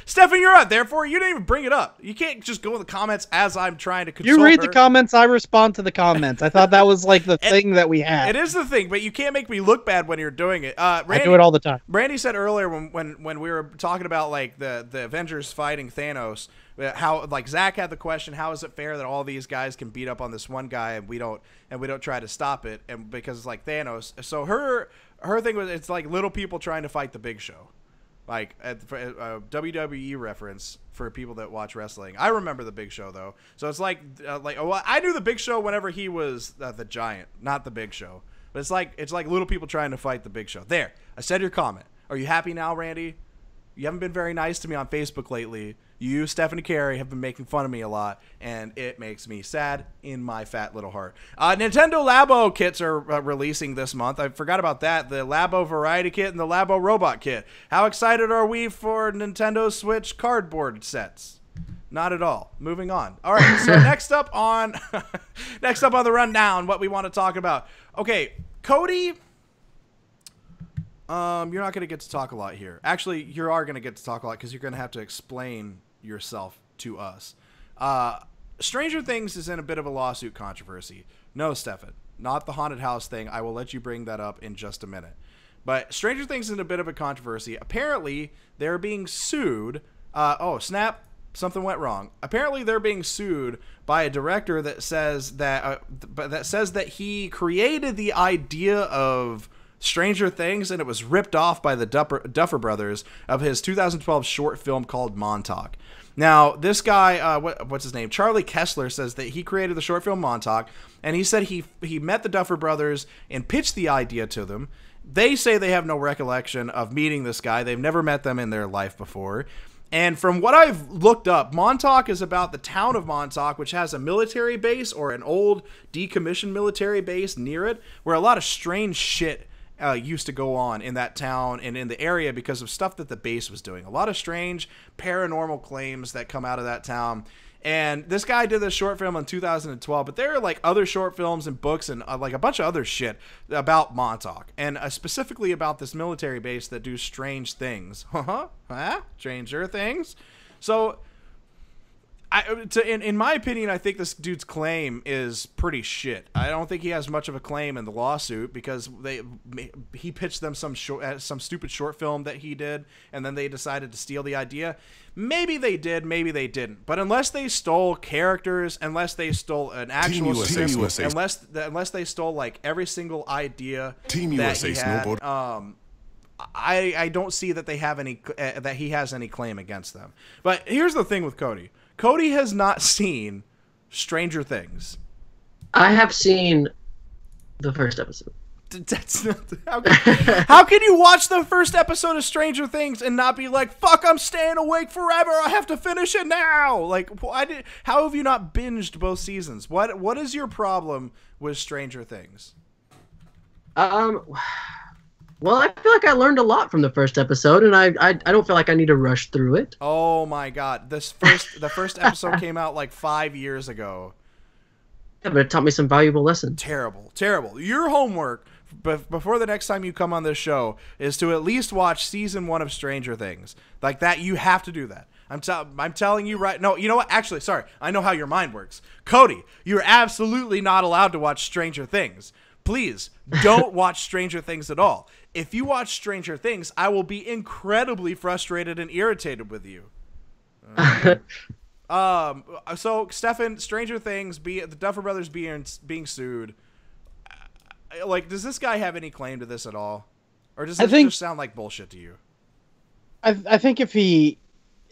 Stefen, you're up. Therefore, you didn't even bring it up. You can't just go in the comments as I'm trying to console You read her. the comments, I respond to the comments. I thought that was like the thing that we had. It is the thing, but you can't make me look bad when you're doing it. Randy, I do it all the time. Randy said earlier when we were talking about like the Avengers fighting Thanos, how like Zach had the question, how is it fair that all these guys can beat up on this one guy and we don't try to stop it, and because it's like Thanos. So her thing was, it's like little people trying to fight the Big Show, like a WWE reference for people that watch wrestling. I remember the Big Show though, so it's like I knew the Big Show whenever he was the Giant, not the Big Show. But it's like little people trying to fight the Big Show. There, I said your comment. Are you happy now, Randy? You haven't been very nice to me on Facebook lately. You, Stephanie Carey, have been making fun of me a lot, and it makes me sad in my fat little heart. Nintendo Labo kits are releasing this month. I forgot about that. The Labo Variety Kit and the Labo Robot Kit. How excited are we for Nintendo Switch cardboard sets? Not at all. Moving on. All right, so next up on the rundown, what we want to talk about. Okay, Cody... you're not going to get to talk a lot here. Actually, you are going to get to talk a lot because you're going to have to explain yourself to us. Stranger Things is in a bit of a lawsuit controversy. No, Stefen, not the haunted house thing. I will let you bring that up in just a minute. But Stranger Things is in a bit of a controversy. Apparently, they're being sued. Oh, snap. Something went wrong. Apparently, they're being sued by a director that says that he created the idea of Stranger Things, and it was ripped off by the Duffer Brothers of his 2012 short film called Montauk. Now, this guy, what's his name? Charlie Kessler says that he created the short film Montauk, and he said he met the Duffer Brothers and pitched the idea to them. They say they have no recollection of meeting this guy. They've never met them in their life before. And from what I've looked up, Montauk is about the town of Montauk, which has a military base, or an old decommissioned military base near it, where a lot of strange shit used to go on in that town and in the area because of stuff that the base was doing. A lot of strange paranormal claims that come out of that town. And this guy did this short film in 2012, but there are like other short films and books and like a bunch of other shit about Montauk, and specifically about this military base that do strange things. Stranger things. So in my opinion, I think this dude's claim is pretty shit. I don't think he has much of a claim in the lawsuit because he pitched them some stupid short film that he did, and then they decided to steal the idea. Maybe they did, maybe they didn't. But unless they stole characters, unless they stole an actual system, unless they stole like every single idea that he had, I don't see that they have any that he has any claim against them. But here's the thing with Cody. Cody has not seen Stranger Things. I have seen the first episode. That's not, how can you watch the first episode of Stranger Things and not be like, fuck, I'm staying awake forever, I have to finish it now? Like, how have you not binged both seasons? What is your problem with Stranger Things? Well, I feel like I learned a lot from the first episode, and I don't feel like I need to rush through it. Oh my god, the first episode came out like 5 years ago. Yeah, but it taught me some valuable lessons. Terrible. Your homework before the next time you come on this show is to at least watch season 1 of Stranger Things. Like that, you have to do that. I'm telling you right. No, you know what? Actually, sorry. I know how your mind works. Cody, you're absolutely not allowed to watch Stranger Things. Please don't watch Stranger Things at all. If you watch Stranger Things, I will be incredibly frustrated and irritated with you. So Stefen, Stranger Things, the Duffer Brothers being sued. Like, does this guy have any claim to this at all, or does it just sound like bullshit to you? I think if he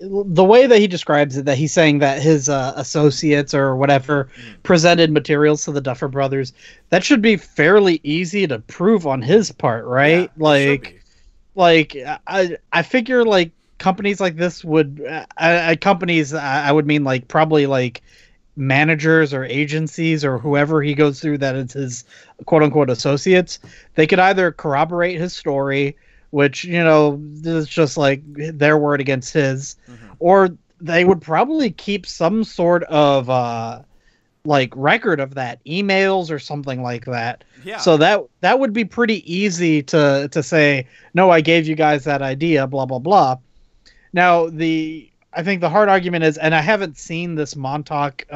the way that he describes it, that he's saying that his associates or whatever presented materials to the Duffer Brothers, that should be fairly easy to prove on his part, right? I figure like companies like this would companies I would mean like probably like managers or agencies or whoever he goes through that it's his quote unquote associates, they could either corroborate his story, which, you know, is just like their word against his, or they would probably keep some sort of like record of that, emails or something like that. Yeah. So that would be pretty easy to say, no, I gave you guys that idea, blah blah blah. Now I think the hard argument is, and I haven't seen this Montauk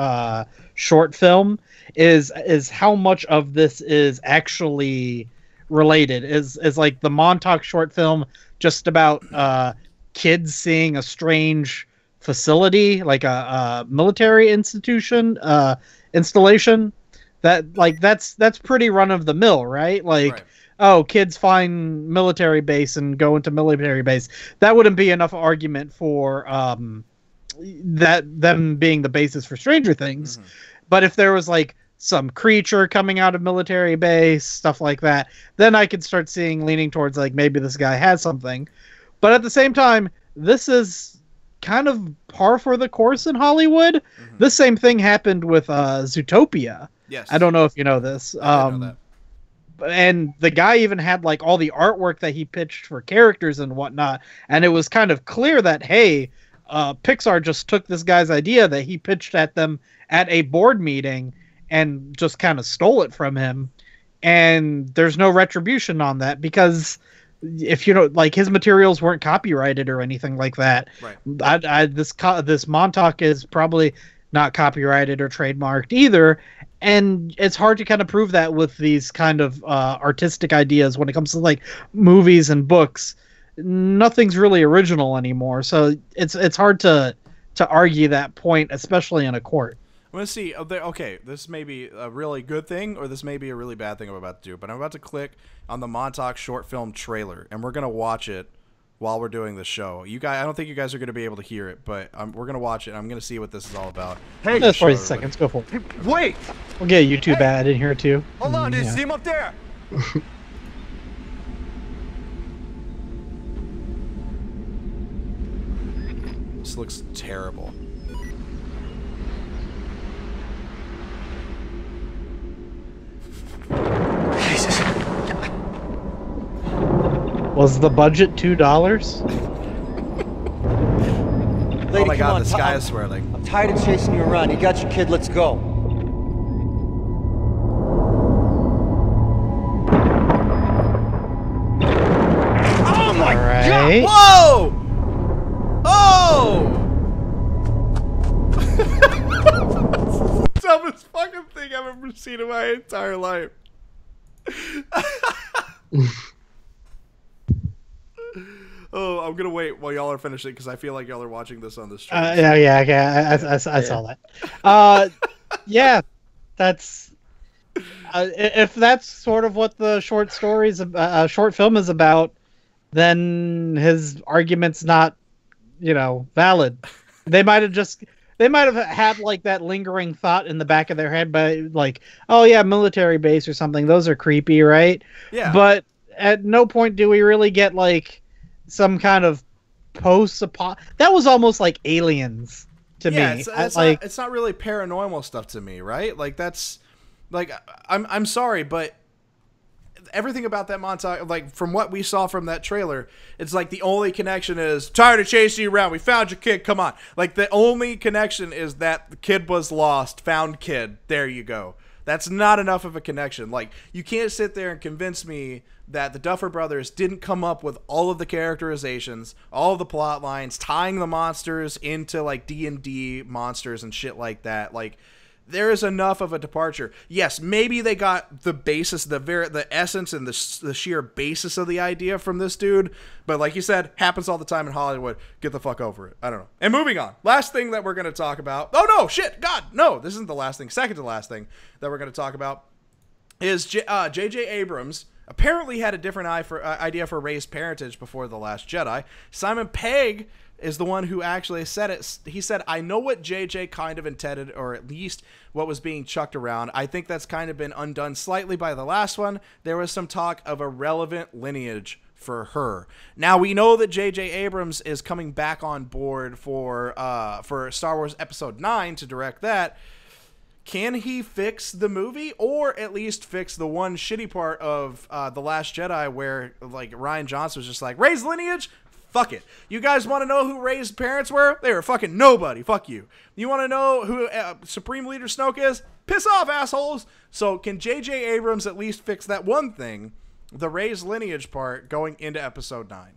short film, is how much of this is actually related. Is like the Montauk short film just about kids seeing a strange facility, like a military installation that like that's pretty run of the mill, right? Like, right. Oh, kids find military base and go into military base. That wouldn't be enough argument for that them being the basis for Stranger Things. But if there was like some creature coming out of military base, stuff like that, then I could start leaning towards like maybe this guy has something. But at the same time, this is kind of par for the course in Hollywood. The same thing happened with Zootopia. Yes. I don't know if you know this. I know that. And the guy even had like all the artwork that he pitched for characters and whatnot. And it was kind of clear that, hey, Pixar just took this guy's idea that he pitched at them at a board meeting and just kind of stole it from him. And there's no retribution on that because if you know, like his materials weren't copyrighted or anything like that. Right. This Montauk is probably not copyrighted or trademarked either. And it's hard to kind of prove that with these kind of artistic ideas when it comes to like movies and books. Nothing's really original anymore, so it's hard to argue that point, especially in a court. I'm gonna see. Okay, this may be a really good thing, or this may be a really bad thing I'm about to do. But I'm about to click on the Montauk short film trailer, and we're gonna watch it while we're doing the show. You guys, I don't think you guys are gonna be able to hear it, but we're gonna watch it. And I'm gonna see what this is all about. Hey, that's 40 seconds. Go for it. Hey, wait. We'll get a YouTube ad in here too. Hold on, did you see him up there? This looks terrible. Jesus. Was the budget $2? Lady, oh my God, on, the sky is swirling. I'm tired of chasing you around. You got your kid, let's go. Oh my God! Whoa! Oh! It's the dumbest fucking thing I've ever seen in my entire life. Oh, I'm gonna wait while y'all are finishing because I feel like y'all are watching this on the stream. I saw that. Yeah, that's if that's sort of what the short film is about, then his argument's not, valid. They might have had like that lingering thought in the back of their head, but like, oh yeah, military base or something. Those are creepy, right? Yeah. But at no point do we really get like some kind of that was almost like Aliens to me. It's not really paranormal stuff to me, right? Like that's like I'm sorry, but everything about that Montauk, like from what we saw from that trailer, it's like the only connection is tired of chasing you around. We found your kid. Come on. Like the only connection is that the kid was lost. Found kid. There you go. That's not enough of a connection. Like you can't sit there and convince me that the Duffer Brothers didn't come up with all of the characterizations, all of the plot lines, tying the monsters into like D&D monsters and shit like that. Like there is enough of a departure. Yes, maybe they got the basis, the essence and the sheer basis of the idea from this dude. But like you said, happens all the time in Hollywood. Get the fuck over it. I don't know. And moving on. Last thing that we're going to talk about. Oh, no, shit. God, no. This isn't the last thing. Second to last thing that we're going to talk about is J.J. Abrams apparently had a different idea for race parentage before The Last Jedi. Simon Pegg is the one who actually said it. He said, I know what JJ kind of intended, or at least what was being chucked around. I think that's kind of been undone slightly by the last one. There was some talk of a relevant lineage for her. Now we know that J.J. Abrams is coming back on board for Star Wars Episode 9 to direct that. Can he fix the movie, or at least fix the one shitty part of The Last Jedi where like Rian Johnson was just like, Rey's lineage? Fuck it. You guys want to know who Rey's parents were? They were fucking nobody. Fuck you. You want to know who Supreme Leader Snoke is? Piss off, assholes. So can J.J. Abrams at least fix that one thing, the Rey's lineage part, going into Episode 9?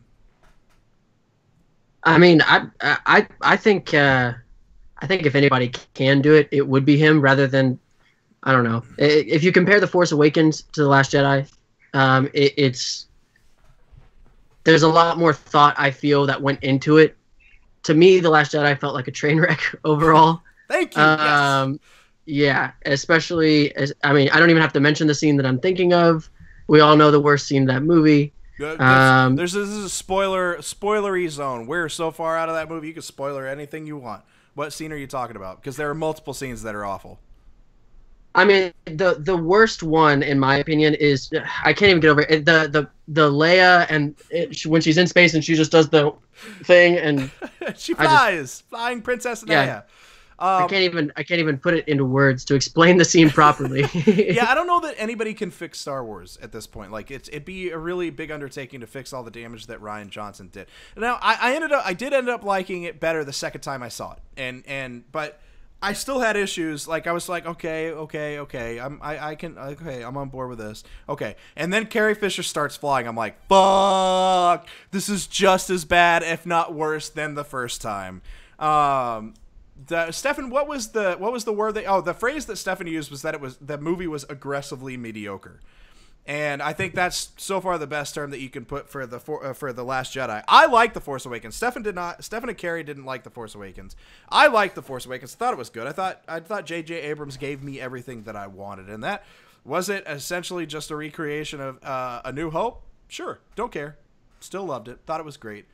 I mean, I think if anybody can do it, it would be him rather than, I don't know. If you compare The Force Awakens to The Last Jedi, there's a lot more thought, I feel, that went into it. To me, The Last Jedi felt like a train wreck overall. Thank you. Yes. Yeah, especially I don't even have to mention the scene that I'm thinking of. We all know the worst scene of that movie. This is a spoilery zone. We're so far out of that movie, you can spoiler anything you want. What scene are you talking about? Because there are multiple scenes that are awful. I mean, the worst one, in my opinion, is I can't even get over it. The Leia and when she's in space and she just does the thing and she flies, flying Princess Leia. Yeah. I can't even put it into words to explain the scene properly. Yeah, I don't know that anybody can fix Star Wars at this point. Like it'd be a really big undertaking to fix all the damage that Rian Johnson did. Now I did end up liking it better the second time I saw it, but I still had issues. Like I was like, okay, I'm on board with this. Okay, and then Carrie Fisher starts flying. I'm like, fuck, this is just as bad, if not worse, than the first time. Stefen, what was the word the phrase that Stefen used was that the movie was aggressively mediocre, and I think that's so far the best term that you can put for the Last Jedi. I like The Force Awakens. Stefen did not. Stefen and Carrie didn't like The Force Awakens. I liked The Force Awakens. Thought it was good. I thought J.J. Abrams gave me everything that I wanted, and that was it. Essentially, just a recreation of A New Hope. Sure, don't care. Still loved it. Thought it was great.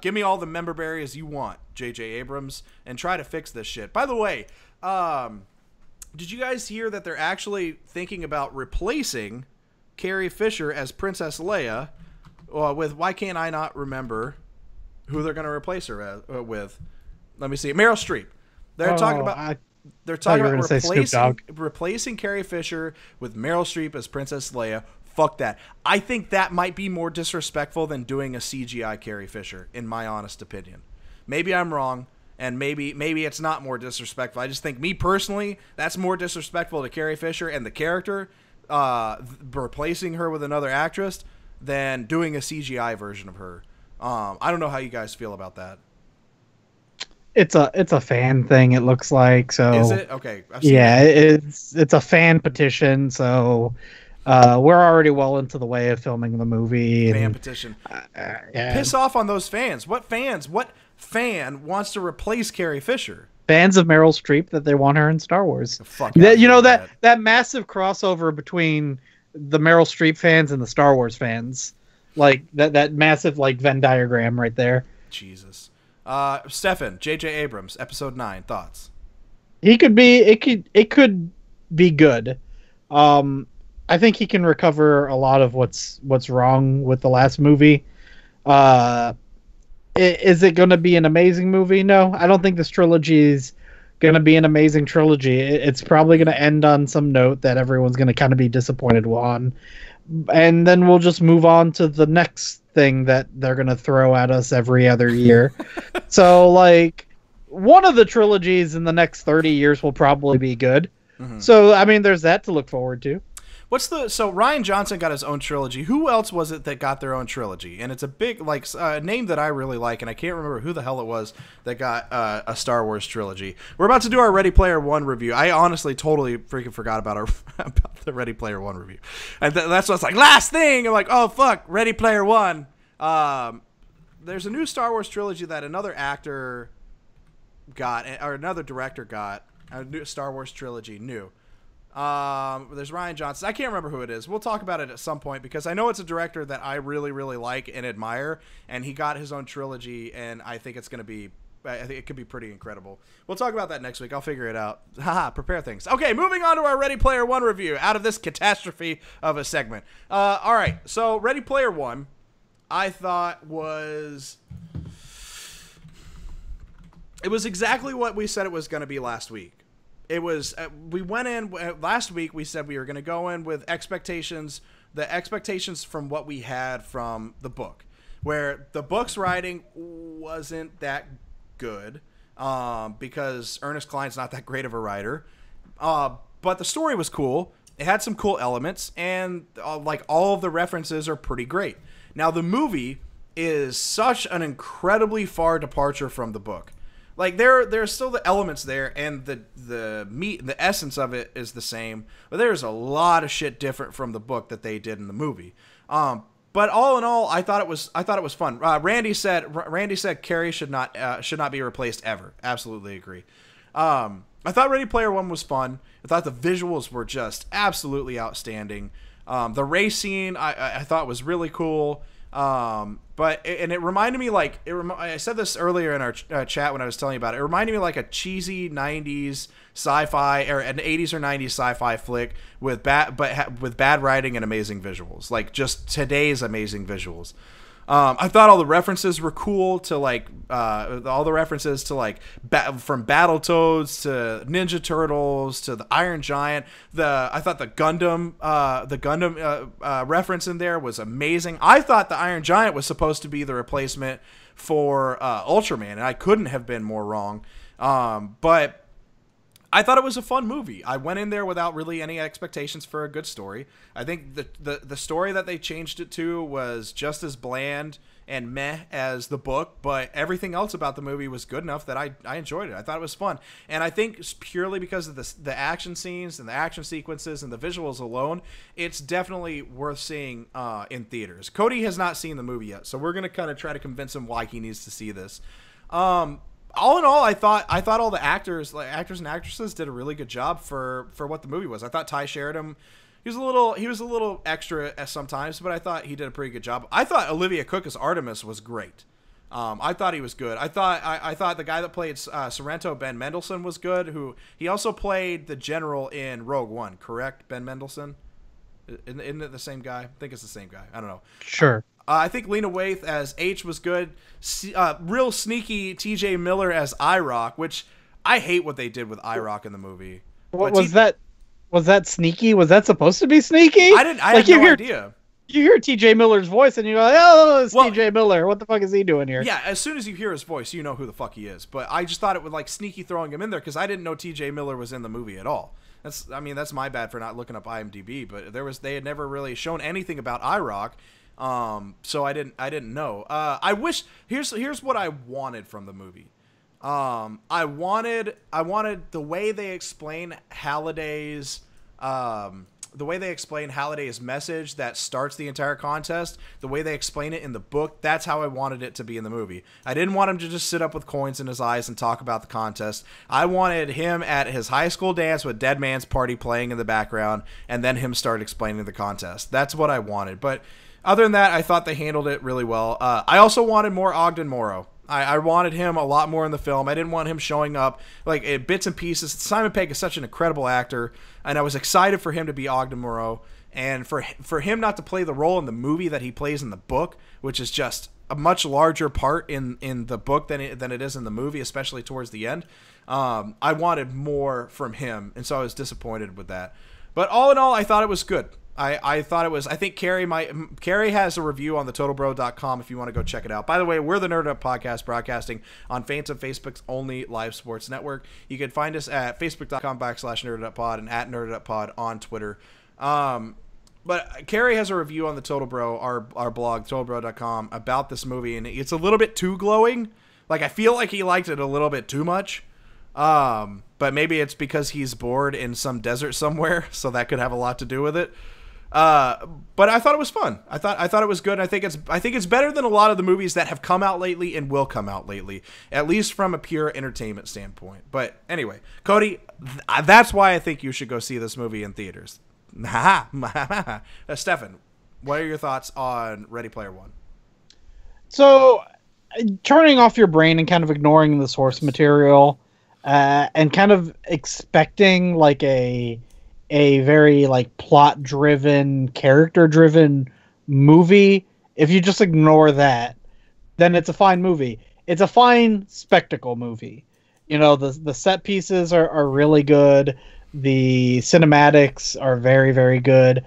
Give me all the member berries you want, J.J. Abrams, and try to fix this shit. By the way, did you guys hear that they're actually thinking about replacing Carrie Fisher as Princess Leia with, why can't I not remember who they're going to replace her with? Let me see. Meryl Streep. They're talking about replacing Carrie Fisher with Meryl Streep as Princess Leia. Fuck that. I think that might be more disrespectful than doing a CGI Carrie Fisher, in my honest opinion. Maybe I'm wrong, and maybe it's not more disrespectful. I just think, me personally, that's more disrespectful to Carrie Fisher and the character, replacing her with another actress, than doing a CGI version of her. I don't know how you guys feel about that. It's a fan thing, it looks like. So is it? Okay. It's a fan petition, so we're already well into the way of filming the movie. Fan petition. Piss off on those fans. What fan wants to replace Carrie Fisher? Fans of Meryl Streep that they want her in Star Wars. Fuck that massive crossover between the Meryl Streep fans and the Star Wars fans. Like that massive like Venn diagram right there. Jesus. Stefen, J.J. Abrams, Episode 9, thoughts? It could be good. I think he can recover a lot of what's wrong with the last movie. Is it going to be an amazing movie? No, I don't think this trilogy is going to be an amazing trilogy. It's probably going to end on some note that everyone's going to kind of be disappointed on. And then we'll just move on to the next thing that they're going to throw at us every other year. So, like, one of the trilogies in the next 30 years will probably be good. Mm-hmm. So, I mean, there's that to look forward to. So Rian Johnson got his own trilogy. Who else was it that got their own trilogy? And it's a big name that I really like, and I can't remember who the hell it was that got a Star Wars trilogy. We're about to do our Ready Player One review. I honestly totally freaking forgot about the Ready Player One review, and that's what's like last thing. I'm like, oh fuck, Ready Player One. There's a new Star Wars trilogy that another actor got, or another director got. A new Star Wars trilogy, new. There's Rian Johnson. I can't remember who it is. We'll talk about it at some point because I know it's a director that I really, really like and admire, and he got his own trilogy, and I think it could be pretty incredible. We'll talk about that next week. I'll figure it out. Haha, prepare things. Okay, moving on to our Ready Player One review out of this catastrophe of a segment. All right, so Ready Player One, I thought it was exactly what we said it was going to be last week. It was, we went in, last week we said we were going to go in with expectations, the expectations from what we had from the book, where the book's writing wasn't that good because Ernest Cline's not that great of a writer. But the story was cool. It had some cool elements, and like all of the references are pretty great. Now, the movie is such an incredibly far departure from the book. Like there's still the elements there, and the meat and the essence of it is the same. But there's a lot of shit different from the book that they did in the movie. But all in all, I thought it was fun. Randy said Carrie should not be replaced ever. Absolutely agree. I thought Ready Player One was fun. I thought the visuals were just absolutely outstanding. The race scene I thought was really cool. But it reminded me like I said this earlier in our chat when I was telling you about it. It reminded me like a cheesy 90s sci-fi or an 80s or 90s sci-fi flick with bad writing and amazing visuals, like just today's amazing visuals. I thought all the references were cool to like all the references to like from Battletoads to Ninja Turtles to the Iron Giant. I thought the Gundam reference in there was amazing. I thought the Iron Giant was supposed to be the replacement for Ultraman, and I couldn't have been more wrong. But I thought it was a fun movie. I went in there without really any expectations for a good story. I think the story that they changed it to was just as bland and meh as the book, but everything else about the movie was good enough that I enjoyed it. I thought it was fun. And I think purely because of the action scenes and the action sequences and the visuals alone, it's definitely worth seeing in theaters. Cody has not seen the movie yet, so we're going to kind of try to convince him why he needs to see this. All in all, I thought all the actors and actresses did a really good job for what the movie was. I thought Ty Sheridan, he was a little extra at sometimes, but I thought he did a pretty good job. I thought Olivia Cook as Artemis was great. I thought he was good. I thought the guy that played Sorrento, Ben Mendelsohn, was good. He also played the general in Rogue One, correct? Ben Mendelsohn? Isn't it the same guy? I think it's the same guy. I don't know. Sure. I think Lena Waithe as H was good. Real sneaky T.J. Miller as IROC, which I hate what they did with IROC in the movie. What was that? Was that sneaky? Was that supposed to be sneaky? I had no idea. You hear T.J. Miller's voice and you're like, oh, it's T.J. Miller. What the fuck is he doing here? Yeah, as soon as you hear his voice, you know who the fuck he is. But I just thought it would like sneaky throwing him in there because I didn't know T.J. Miller was in the movie at all. That's my bad for not looking up IMDb. But they had never really shown anything about IROC. So I didn't know. I wish here's what I wanted from the movie. I wanted the way they explain Halliday's message that starts the entire contest, the way they explain it in the book, that's how I wanted it to be in the movie. I didn't want him to just sit up with coins in his eyes and talk about the contest. I wanted him at his high school dance with Dead Man's Party playing in the background, and then him start explaining the contest. That's what I wanted. But other than that, I thought they handled it really well. I also wanted more Ogden Morrow. I wanted him a lot more in the film. I didn't want him showing up like in bits and pieces. Simon Pegg is such an incredible actor, and I was excited for him to be Ogden Morrow and for him not to play the role in the movie that he plays in the book, which is just a much larger part in the book than it is in the movie, especially towards the end. I wanted more from him, and so I was disappointed with that. But all in all, I thought it was good. I thought it was. I think Carrie has a review on thetotalbro.com if you want to go check it out. By the way, we're the Nerd Up Podcast, broadcasting on Phantom Facebook's only live sports network. You can find us at facebook.com/NerdUpPod and at NerdUpPod on Twitter. But Carrie has a review on the Total Bro, our blog, totalbro.com, about this movie, and it's a little bit too glowing. Like, I feel like he liked it a little bit too much. But maybe it's because he's bored in some desert somewhere, so that could have a lot to do with it. But I thought it was fun. I thought it was good. I think it's better than a lot of the movies that have come out lately and will come out lately, at least from a pure entertainment standpoint. But anyway, Cody, that's why I think you should go see this movie in theaters. Stefen, what are your thoughts on Ready Player One? So, turning off your brain and kind of ignoring the source material, and kind of expecting like a very like plot driven, character driven movie. If you just ignore that, then it's a fine movie. It's a fine spectacle movie. You know, the set pieces are really good. The cinematics are very, very good.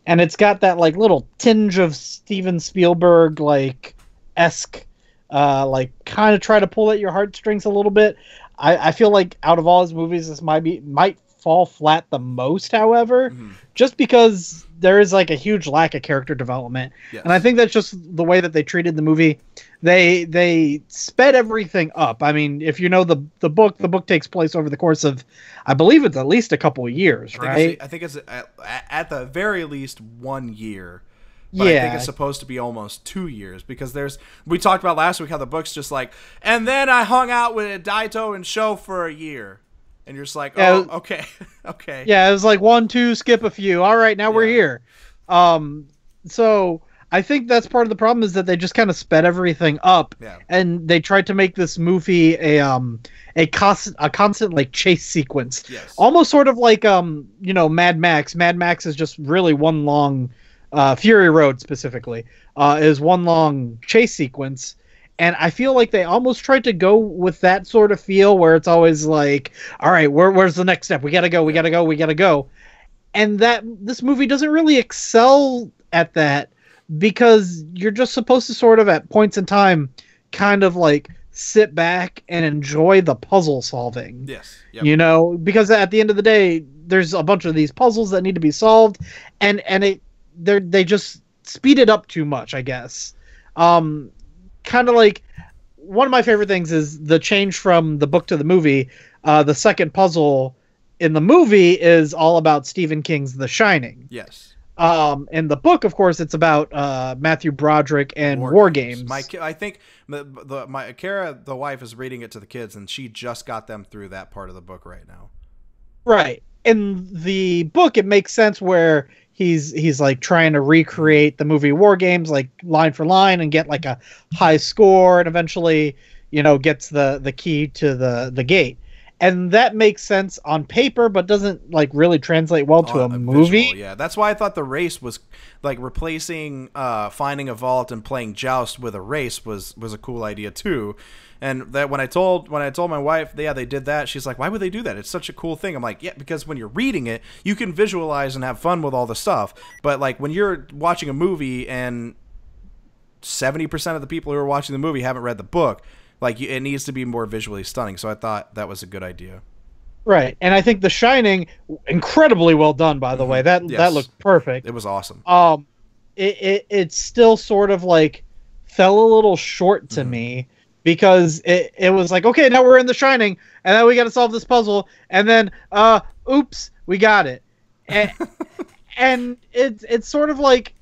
And it's got that like little tinge of Steven Spielberg like esque, like kind of try to pull at your heartstrings a little bit. I feel like out of all his movies, this might fall flat the most, however, just because there is like a huge lack of character development. Yes. And I think that's just the way that they treated the movie. They sped everything up. I mean, if you know the book takes place over the course of, I believe it's at least a couple of years, right? I think it's at the very least 1 year. But I think it's supposed to be almost 2 years, because we talked about last week how the book's just like, and then I hung out with Daito and Sho for a year. And you're just like, oh, okay. Okay. Yeah, it was like 1, 2, skip a few. All right, now we're here. So I think that's part of the problem, is that they just kind of sped everything up, and they tried to make this movie a constant like chase sequence. Yes. Almost sort of like Mad Max. Mad Max is just really one long Fury Road specifically is one long chase sequence. And I feel like they almost tried to go with that sort of feel, where it's always like, all right, where's the next step? We gotta go. And that this movie doesn't really excel at that, because you're just supposed to sort of at points in time kind of like sit back and enjoy the puzzle solving. Yes. Yep. You know, because at the end of the day, there's a bunch of these puzzles that need to be solved, and they just speed it up too much, I guess. Kind of like, one of my favorite things is the change from the book to the movie. The second puzzle in the movie is all about Stephen King's The Shining. Yes. In the book, of course, it's about Matthew Broderick and War Games. I think my Kara, the wife, is reading it to the kids, and she just got them through that part of the book right now. Right. In the book, it makes sense where he's like trying to recreate the movie War Games, like line for line, and get like a high score, and eventually, gets the key to the gate. And that makes sense on paper, but doesn't like really translate well to a movie. Visual, yeah, that's why I thought the race was like replacing finding a vault and playing Joust with a race was a cool idea too. And that when I told my wife, they did that. She's like, "Why would they do that? It's such a cool thing." I'm like, "Yeah, because when you're reading it, you can visualize and have fun with all the stuff. But like when you're watching a movie and 70% of the people who are watching the movie haven't read the book, like it needs to be more visually stunning." So I thought that was a good idea. Right, and I think The Shining, incredibly well done, by the way. That looked perfect. It was awesome. It still sort of like fell a little short to me, because it was like, okay, now we're in The Shining, and then we got to solve this puzzle, and then oops, we got it. And it's sort of like,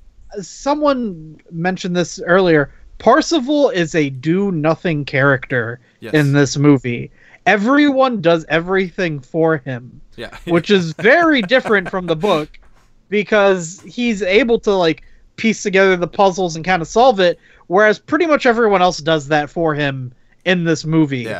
someone mentioned this earlier, Parsifal is a do-nothing character in this movie. Everyone does everything for him, which is very different from the book, because he's able to like piece together the puzzles and kind of solve it, whereas pretty much everyone else does that for him in this movie.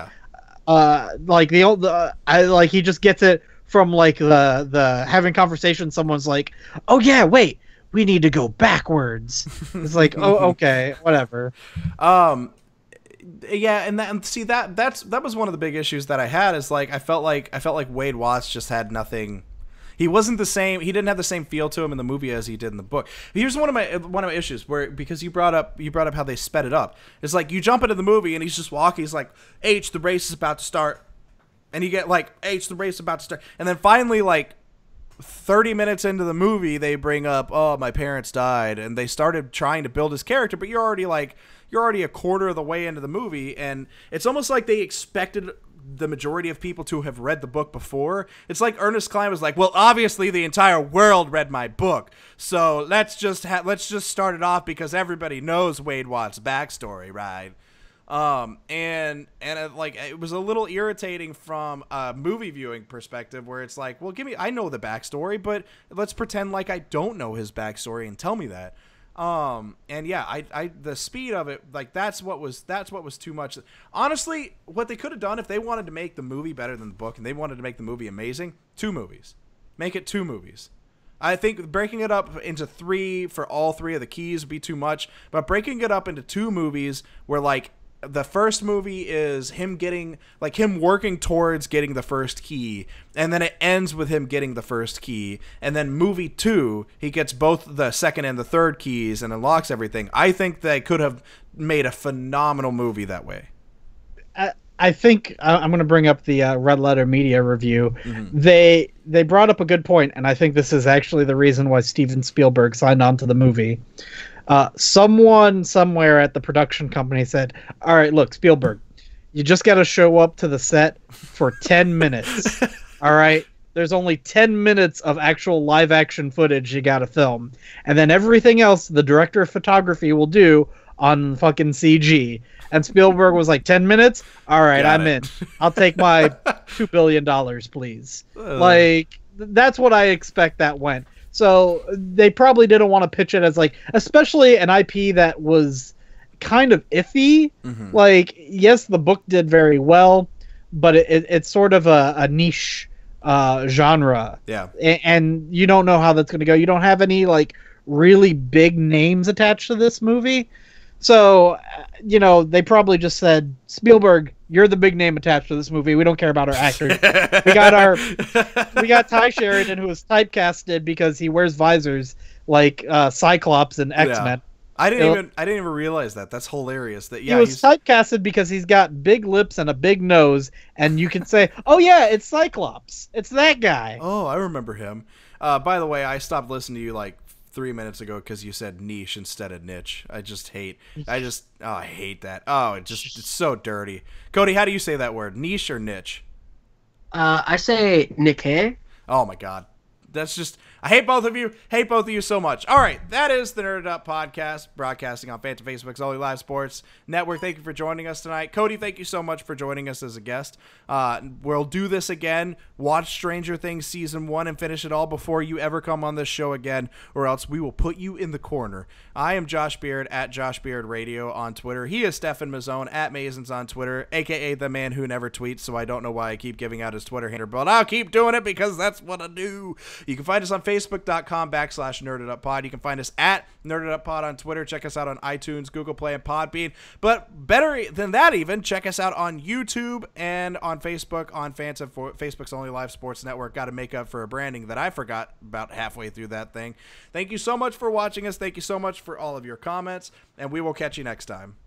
Like he just gets it from like the having conversation. Someone's like, "Oh yeah, wait, we need to go backwards." It's like, oh, okay, whatever. Yeah, and that was one of the big issues that I had, is like I felt like Wade Watts just had nothing. He wasn't the same. He didn't have the same feel to him in the movie as he did in the book. Here's one of my issues, because you brought up how they sped it up. It's like you jump into the movie and he's just walking. He's like, "H, the race is about to start," and you get like, "H, the race is about to start," and then finally, like 30 minutes into the movie, they bring up, "Oh, my parents died," and they started trying to build his character, but you're already a quarter of the way into the movie, and it's almost like they expected the majority of people to have read the book before. It's like Ernest Cline was like, well, obviously the entire world read my book, so let's just start it off because everybody knows Wade Watts' backstory, right? And it was a little irritating from a movie viewing perspective where it's like, well, I know the backstory, but let's pretend like I don't know his backstory and tell me that. And yeah, the speed of it, like that's what was too much. Honestly, what they could have done if they wanted to make the movie better than the book and they wanted to make the movie amazing, 2 movies. Make it 2 movies. I think breaking it up into 3 for all 3 of the keys would be too much, but breaking it up into 2 movies where like the first movie is him working towards getting the first key, and then it ends with him getting the first key, and then movie 2, he gets both the second and the third keys and unlocks everything. I think they could have made a phenomenal movie that way. I think I'm going to bring up the Red Letter Media review. Mm-hmm. They brought up a good point, and I think this is actually the reason why Steven Spielberg signed on to the movie. Someone somewhere at the production company said, all right, look, Spielberg, you just got to show up to the set for 10 minutes. All right. There's only 10 minutes of actual live action footage you got to film. And then everything else the director of photography will do on fucking CG. And Spielberg was like, 10 minutes? All right, I'm in. I'll take my $2 billion, please. Like, that's what I expect that went. So they probably didn't want to pitch it as like, especially an IP that was kind of iffy. Mm-hmm. Like, yes, the book did very well, but it's sort of a niche genre. Yeah. And you don't know how that's going to go. You don't have any like really big names attached to this movie. So, they probably just said, Spielberg, you're the big name attached to this movie. We don't care about our actors. we got Ty Sheridan, who was typecasted because he wears visors like Cyclops and X-Men. Yeah. I didn't even realize that. That's hilarious. That he was typecasted because he's got big lips and a big nose, and you can say, "Oh yeah, it's Cyclops. It's that guy." Oh, I remember him. By the way, I stopped listening to you like 3 minutes ago because you said niche instead of niche. I hate that. Oh, it's so dirty. Cody, how do you say that word? Niche or niche? I say niche. Oh my God. That's just, I hate both of you. Hate both of you so much. All right. That is the Nerded Up Podcast, broadcasting on Phantom Facebook's Only Live Sports Network. Thank you for joining us tonight. Cody, thank you so much for joining us as a guest. We'll do this again. Watch Stranger Things Season 1 and finish it all before you ever come on this show again, or else we will put you in the corner. I am Josh Beard at Josh Beard Radio on Twitter. He is Stefen Mazzone at Mazons on Twitter, a.k.a. the man who never tweets, so I don't know why I keep giving out his Twitter handle, but I'll keep doing it because that's what I do. You can find us on Facebook.com/NerdedUpPod. You can find us at NerdedUpPod on Twitter. Check us out on iTunes, Google Play, and Podbean. But better than that even, check us out on YouTube and on Facebook on Phantom, Facebook's Only Live Sports Network. Got to make up for a branding that I forgot about halfway through that thing. Thank you so much for watching us. Thank you so much for all of your comments, and we will catch you next time.